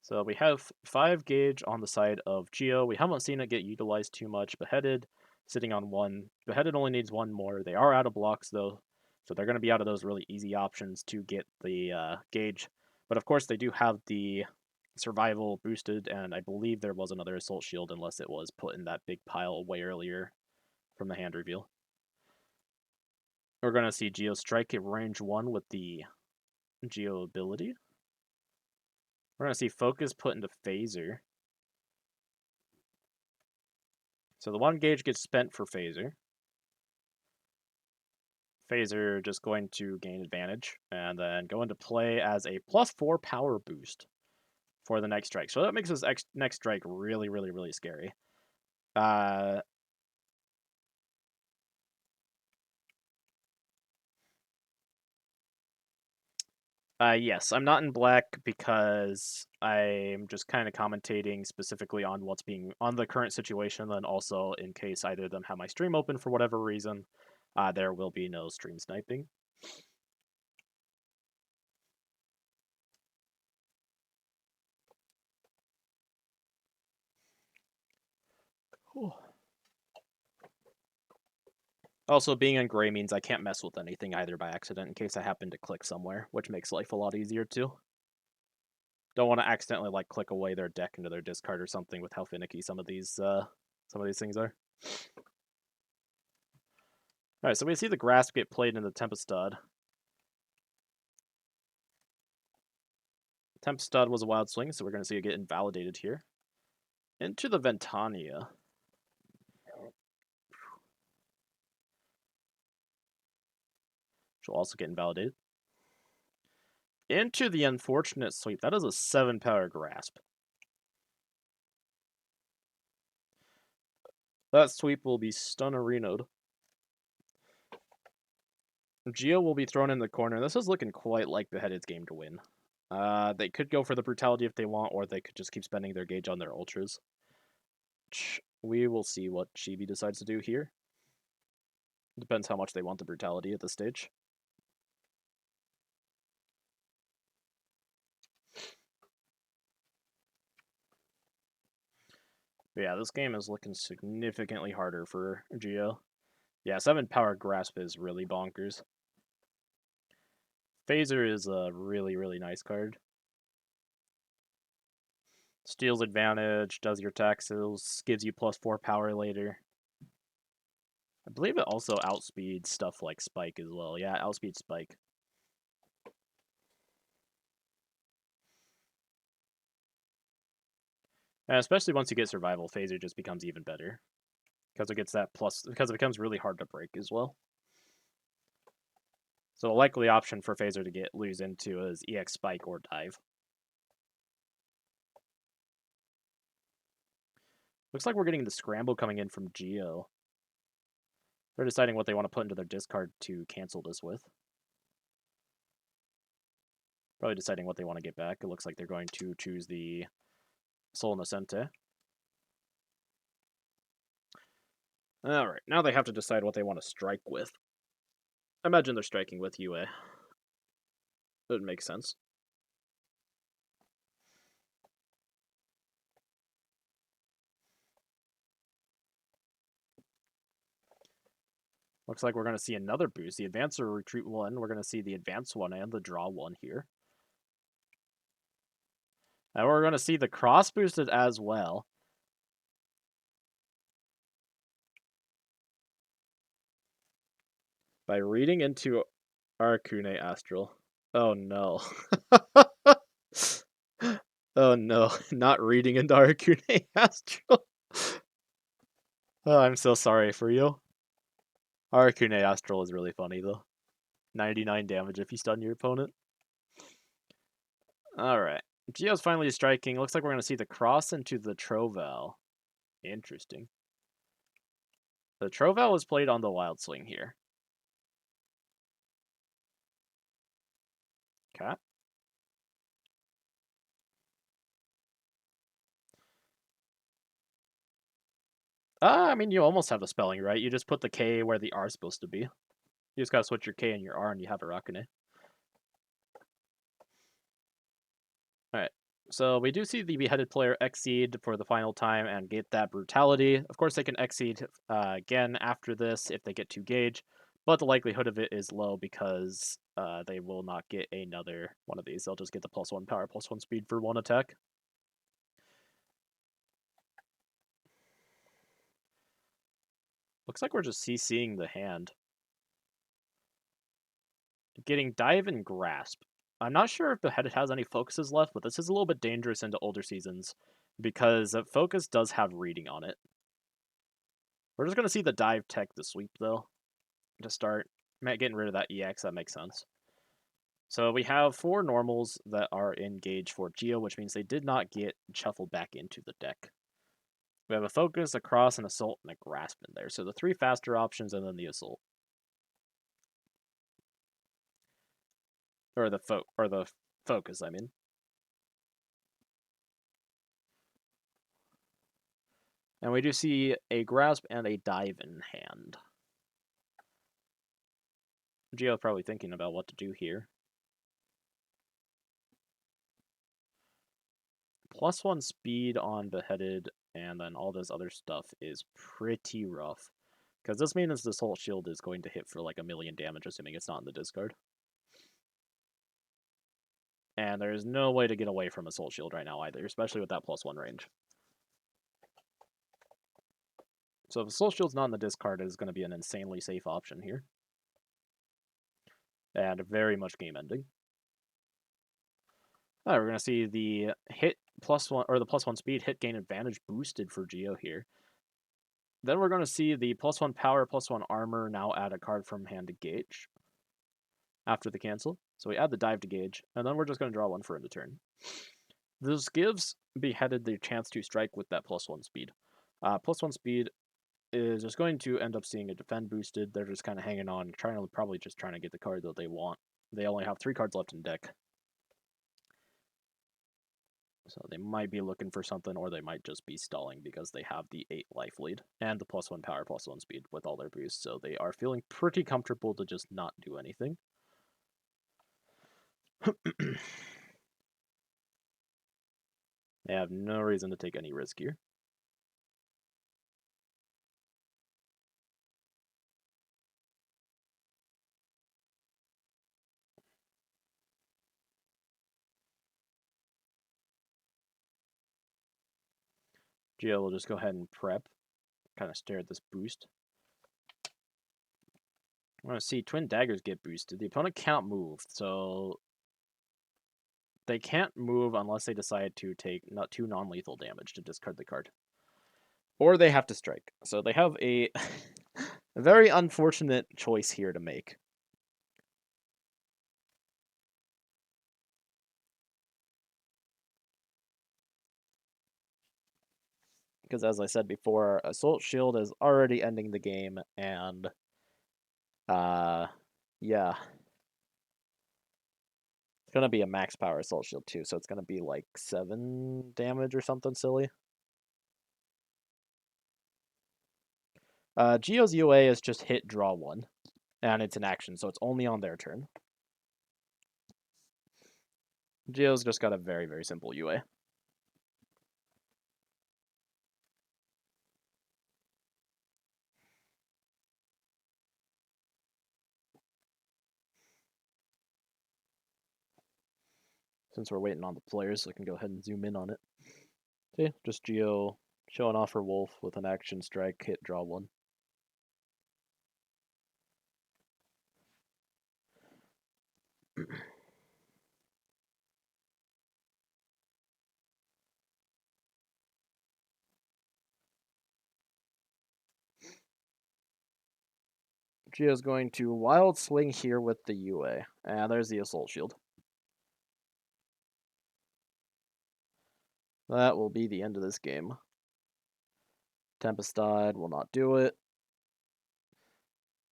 So we have 5 gauge on the side of Geo. We haven't seen it get utilized too much. Beheaded, sitting on 1. Beheaded only needs 1 more. They are out of blocks, though, so they're going to be out of those really easy options to get the gauge. But of course, they do have the survival boosted, and I believe there was another Assault Shield, unless it was put in that big pile way earlier from the hand reveal. We're going to see Geo strike at range 1 with the Geo ability. We're going to see Focus put into Phaser. So the 1 gauge gets spent for Phaser. Phaser just going to gain advantage and then go into play as a +4 power boost for the next strike. So that makes this next strike really, really, really scary. Yes, I'm not in black because I'm just kind of commentating specifically on what's being on the current situation, and also in case either of them have my stream open for whatever reason, there will be no stream sniping. Cool. Also, being in gray means I can't mess with anything either by accident in case I happen to click somewhere, which makes life a lot easier too. Don't want to accidentally like click away their deck into their discard or something with how finicky some of these things are. All right, so we see the Grasp get played in the Tempestad. Tempestad was a wild swing, so we're going to see it get invalidated here. Into the Ventania. Which will also get invalidated. Into the Unfortunate Sweep. That is a 7-power Grasp. That sweep will be stun-arenoed. Geo will be thrown in the corner. This is looking quite like Beheaded's game to win. They could go for the Brutality if they want, or they could just keep spending their gauge on their Ultras. We will see what Chibi decides to do here. Depends how much they want the Brutality at this stage. But yeah, this game is looking significantly harder for Geo. Yeah, 7-power Grasp is really bonkers. Phaser is a really, really nice card. Steals advantage, does your taxes, gives you +4 power later. I believe it also outspeeds stuff like Spike as well. Yeah, outspeeds Spike. And especially once you get Survival, Phaser just becomes even better. Because it gets that because it becomes really hard to break as well. So a likely option for Phaser to lose into is EX Spike or Dive. Looks like we're getting the Scramble coming in from Geo. They're deciding what they want to put into their discard to cancel this with. Probably deciding what they want to get back. It looks like they're going to choose the Sol Nascente. Alright, now they have to decide what they want to strike with. I imagine they're striking with UA. It would make sense. Looks like we're going to see another boost. The Advance or Retreat 1. We're going to see the Advance 1 and the Draw 1 here. And we're going to see the Cross boosted as well. By reading into Aracune Astral. Oh no. Oh no, not reading into Aracune Astral. Oh, I'm so sorry for you. Aracune Astral is really funny though. 99 damage if you stun your opponent. Alright. Geo's finally striking. Looks like we're going to see the cross into the Troval. Interesting. The Troval was played on the Wild Swing here. Okay. I mean, you almost have the spelling right. You just put the K where the R is supposed to be. You just gotta switch your K and your R and you have a Rakune. Alright. So we do see the Beheaded player Exceed for the final time and get that Brutality. Of course, they can Exceed again after this if they get 2 gauge, but the likelihood of it is low because they will not get another one of these. They'll just get the +1 power, +1 speed for 1 attack. Looks like we're just CCing the hand. Getting Dive and Grasp. I'm not sure if Beheaded has any focuses left, but this is a little bit dangerous into older seasons because Focus does have reading on it. We're just going to see the Dive tech the sweep, though, to start. Getting rid of that EX, that makes sense. So we have 4 normals that are engaged for Geo, which means they did not get shuffled back into the deck. We have a Focus, a Cross, an Assault, and a Grasp in there. So the 3 faster options and then the Assault. Or the focus, I mean. And we do see a grasp and a dive in hand. Gio's probably thinking about what to do here. +1 speed on Beheaded, and then all this other stuff is pretty rough. Because this means this whole shield is going to hit for like 1,000,000 damage, assuming it's not in the discard. And there's no way to get away from a Soul Shield right now either, especially with that +1 range. So if a Soul Shield's not in the discard, it is going to be an insanely safe option here. And very much game ending. We're going to see the hit +1, or the +1 speed hit gain advantage boosted for Gio here. Then we're going to see the +1 power, +1 armor now add a card from hand to Gage after the cancel. So we add the dive to Gage, and then we're just going to draw one for him to turn. This gives Beheaded the chance to strike with that +1 speed. +1 speed is just going to end up seeing a defend boosted. They're just kind of hanging on, probably just trying to get the card that they want. They only have 3 cards left in deck. So they might be looking for something, or they might just be stalling because they have the 8 life lead and the +1 power, +1 speed with all their boosts. So they are feeling pretty comfortable to just not do anything. They have no reason to take any risk here. Gio will just go ahead and prep, kind of stare at this boost. I want to see Twin Daggers get boosted. The opponent can't move, so they can't move unless they decide to take 2 non-lethal damage to discard the card. Or they have to strike. So they have a very unfortunate choice here to make. Because as I said before, Assault Shield is already ending the game, and yeah. It's gonna be a max power Assault Shield too, so it's gonna be like 7 damage or something silly. Gio's UA is just hit draw 1, and it's an action, so it's only on their turn. Gio's just got a very, very simple UA. Since we're waiting on the players, I can go ahead and zoom in on it. Okay, just Gio showing off her wolf with an action strike, hit draw 1. Gio's going to Wild Swing here with the UA. And there's the Assault Shield. That will be the end of this game. Tempestide will not do it.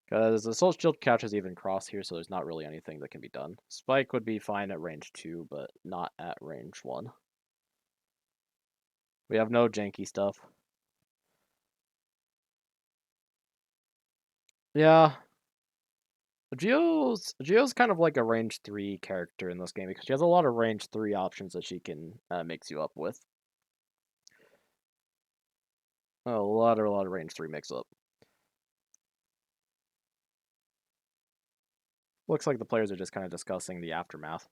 Because the Assault Shield catches even cross here, so there's not really anything that can be done. Spike would be fine at range 2, but not at range 1. We have no janky stuff. Yeah. Gio's kind of like a range 3 character in this game because she has a lot of range 3 options that she can mix you up with. A lot of range 3 mix up. Looks like the players are just kind of discussing the aftermath.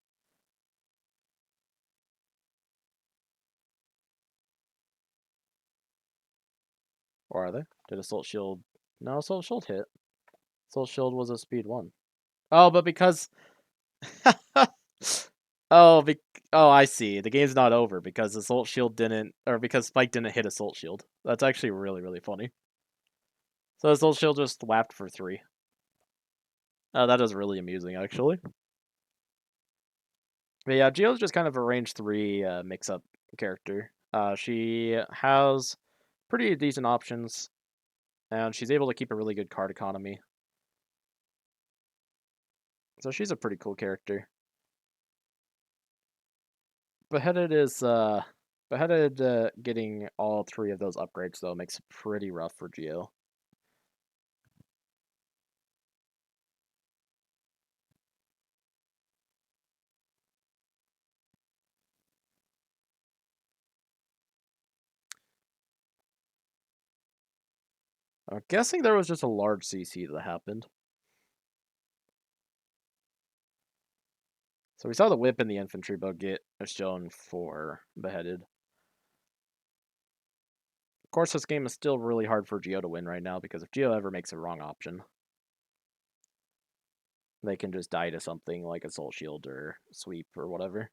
Or are they? Did Assault Shield... No, Assault Shield hit. Assault Shield was a speed 1. Oh, but because... oh, I see. The game's not over because Assault Shield didn't... Or because Spike didn't hit Assault Shield. That's actually really, really funny. So Assault Shield just whapped for 3. That is really amusing, actually. But yeah, Gio's just kind of a range 3 mix-up character. She has pretty decent options, and she's able to keep a really good card economy. So she's a pretty cool character. Beheaded is getting all three of those upgrades though makes it pretty rough for Geo. I'm guessing there was just a large CC that happened. So we saw the whip and the infantry bug get shown for Beheaded. Of course, this game is still really hard for Geo to win right now because if Geo ever makes a wrong option, they can just die to something like a Soul Shield or Sweep or whatever.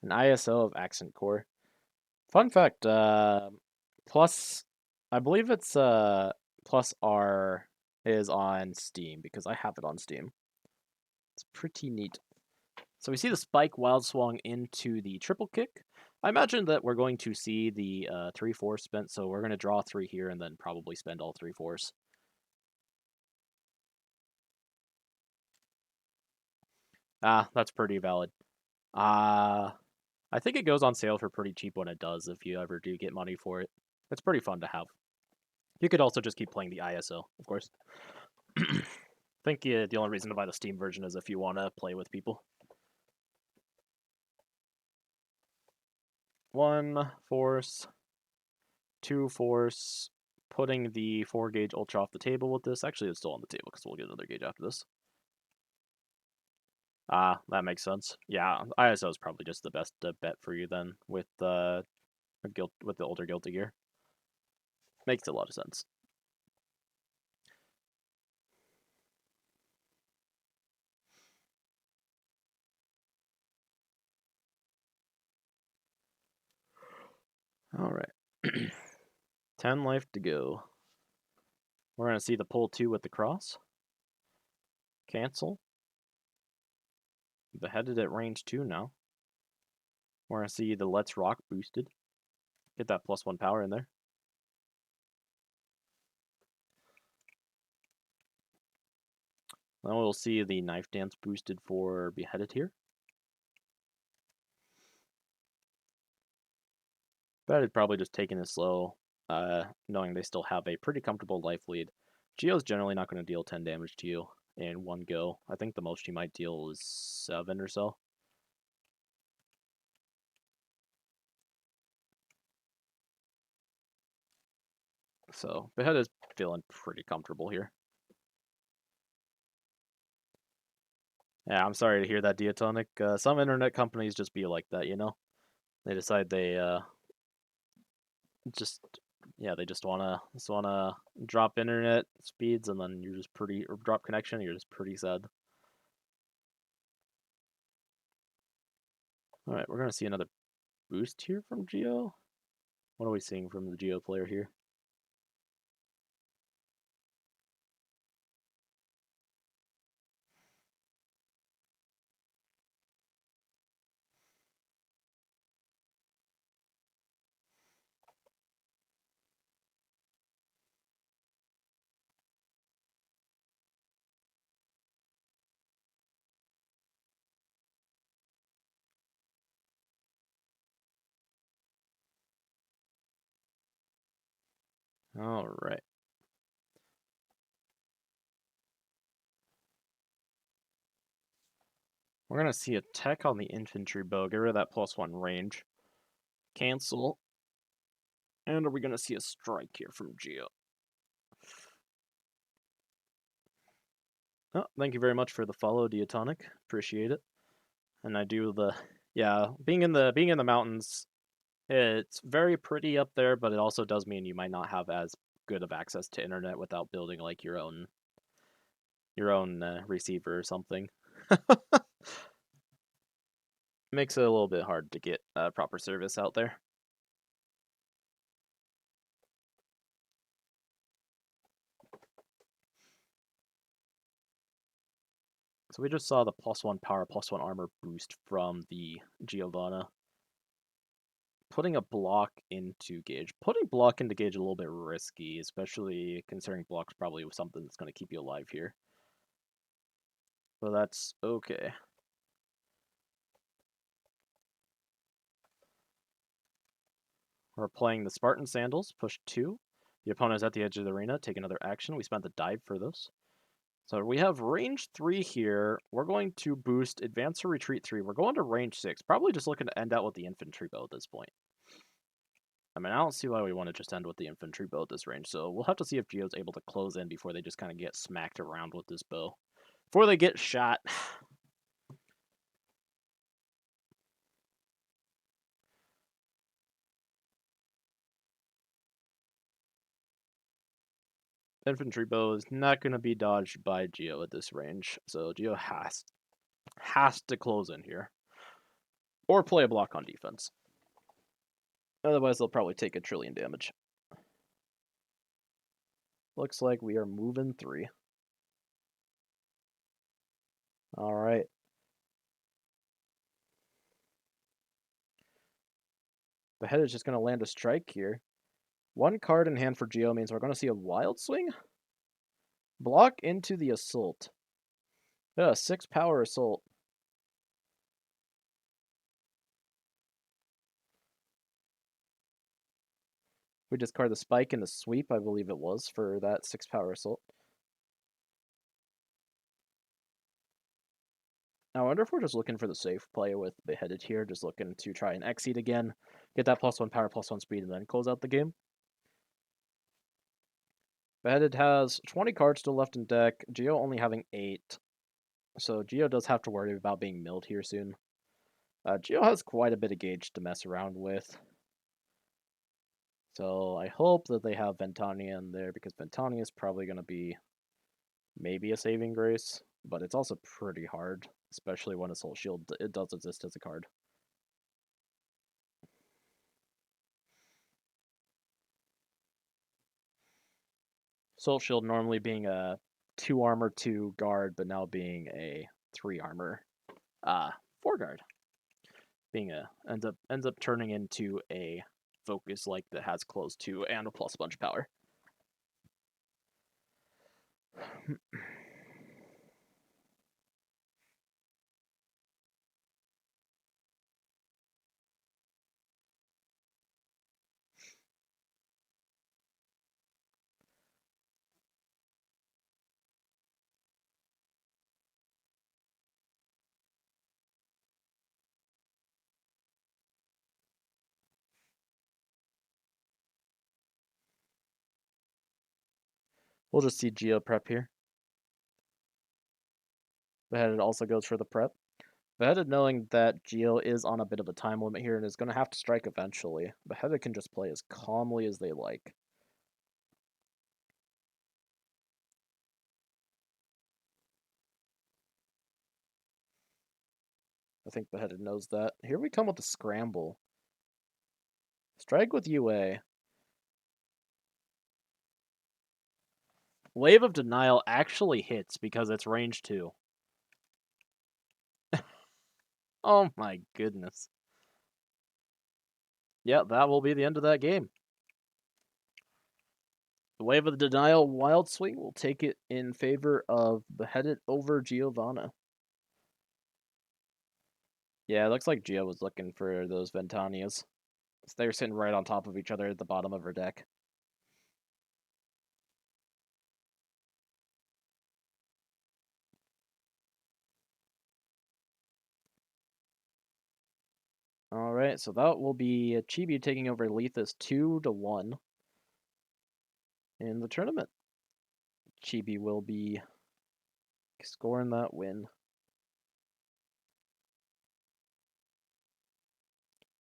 An ISO of Accent Core. Fun fact, plus, I believe it's plus R is on Steam because I have it on Steam. It's pretty neat. So we see the spike wild swung into the triple kick. I imagine that we're going to see the 3-4 spent, so we're going to draw 3 here and then probably spend all 3-4s. Ah, that's pretty valid. I think it goes on sale for pretty cheap when it does, if you ever do get money for it. It's pretty fun to have. You could also just keep playing the ISO, of course. I think the only reason to buy the Steam version is if you want to play with people. 1 force, 2 force, putting the 4 gauge ultra off the table with this. Actually, it's still on the table because we'll get another gauge after this. Ah, that makes sense. Yeah, ISO is probably just the best bet for you then with the older Guilty Gear. Makes a lot of sense. All right. 10 life to go. We're going to see the pull 2 with the cross. Cancel. Beheaded at range 2 now. We're going to see the Let's Rock boosted. Get that +1 power in there. Then we'll see the Knife Dance boosted for Beheaded here. Beheaded probably just taking it slow, knowing they still have a pretty comfortable life lead. Geo's generally not going to deal 10 damage to you in one go. I think the most she might deal is 7 or so. So Beheaded is feeling pretty comfortable here. Yeah, I'm sorry to hear that, Diatonic. Some internet companies just be like that, you know? They decide they just they just wanna drop internet speeds and then you're just pretty or drop connection, you're just pretty sad. Alright, we're gonna see another boost here from Geo. What are we seeing from the Geo player here? Alright. We're gonna see a tech on the infantry bow, get rid of that +1 range. Cancel. And are we gonna see a strike here from Geo? Oh, thank you very much for the follow, Diatonic. Appreciate it. And I do being in the mountains, it's very pretty up there, but it also does mean you might not have as good of access to internet without building like your own receiver or something. Makes it a little bit hard to get proper service out there. So we just saw the +1 power, +1 armor boost from the Giovanna. Putting a block into Gauge. Putting block into Gauge a little bit risky, especially considering block's probably something that's going to keep you alive here. So that's okay. We're playing the Spartan Sandals, push 2. The opponent is at the edge of the arena, take another action. We spent the dive for this. So we have range 3 here. We're going to boost advance or retreat 3. We're going to range 6. Probably just looking to end out with the infantry bow at this point. I mean, I don't see why we want to just end with the infantry bow at this range. So we'll have to see if Geo's able to close in before they just kind of get smacked around with this bow. Before they get shot. Infantry bow is not going to be dodged by Geo at this range. So Geo has to close in here. Or play a block on defense. Otherwise, they'll probably take a trillion damage. Looks like we are moving 3. Alright. Behead is just going to land a strike here. 1 card in hand for Geo means we're going to see a wild swing. Block into the assault. Yeah, 6 power assault. We discard the spike and the sweep, I believe it was, for that 6 power assault. Now, I wonder if we're just looking for the safe play with Beheaded here, just looking to try and exceed again, get that +1 power, +1 speed, and then close out the game. Beheaded has 20 cards still left in deck, Geo only having 8. So Geo does have to worry about being milled here soon. Geo has quite a bit of gauge to mess around with. So I hope that they have Ventania in there, because Ventania is probably going to be maybe a saving grace, but it's also pretty hard, especially when Assault Shield it does exist as a card. Assault Shield normally being a 2 armor, 2 guard, but now being a 3 armor, 4 guard. Being a ends up turning into a focus like that has close 2 and a plus bunch power. We'll just see Geo prep here. Beheaded also goes for the prep. Beheaded knowing that Geo is on a bit of a time limit here and is going to have to strike eventually. Beheaded can just play as calmly as they like. I think Beheaded knows that. Here we come with the scramble. Strike with UA. Wave of Denial actually hits because it's range 2. Oh my goodness. Yeah, that will be the end of that game. The Wave of the Denial Wild Swing will take it in favor of Beheaded over Giovanna. Yeah, it looks like Geo was looking for those Ventanias. So they were sitting right on top of each other at the bottom of her deck. Alright, so that will be Chibi taking over Leethus 2-1 in the tournament. Chibi will be scoring that win.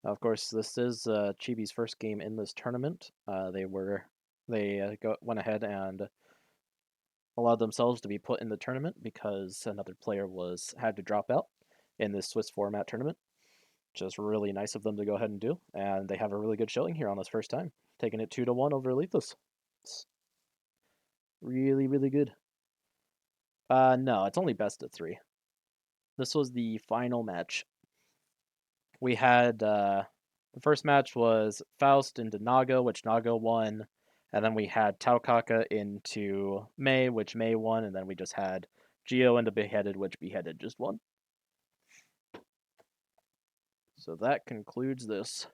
Of course, this is Chibi's first game in this tournament. They went ahead and allowed themselves to be put in the tournament because another player had to drop out in this Swiss format tournament. Just really nice of them to go ahead and do, and they have a really good showing here on this first time, taking it 2-1 over Leethus. It's really, really good. No, it's only best of 3. This was the final match. We had the first match was Faust into Nago, which Nago won, and then we had Taukaka into May, which May won, and then we just had Geo and a beheaded, which beheaded just won. So that concludes this.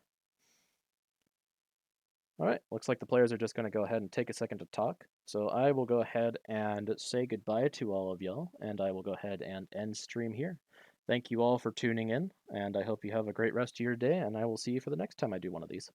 All right, looks like the players are just going to go ahead and take a second to talk. So I will go ahead and say goodbye to all of y'all, and I will go ahead and end stream here. Thank you all for tuning in, and I hope you have a great rest of your day, and I will see you for the next time I do one of these.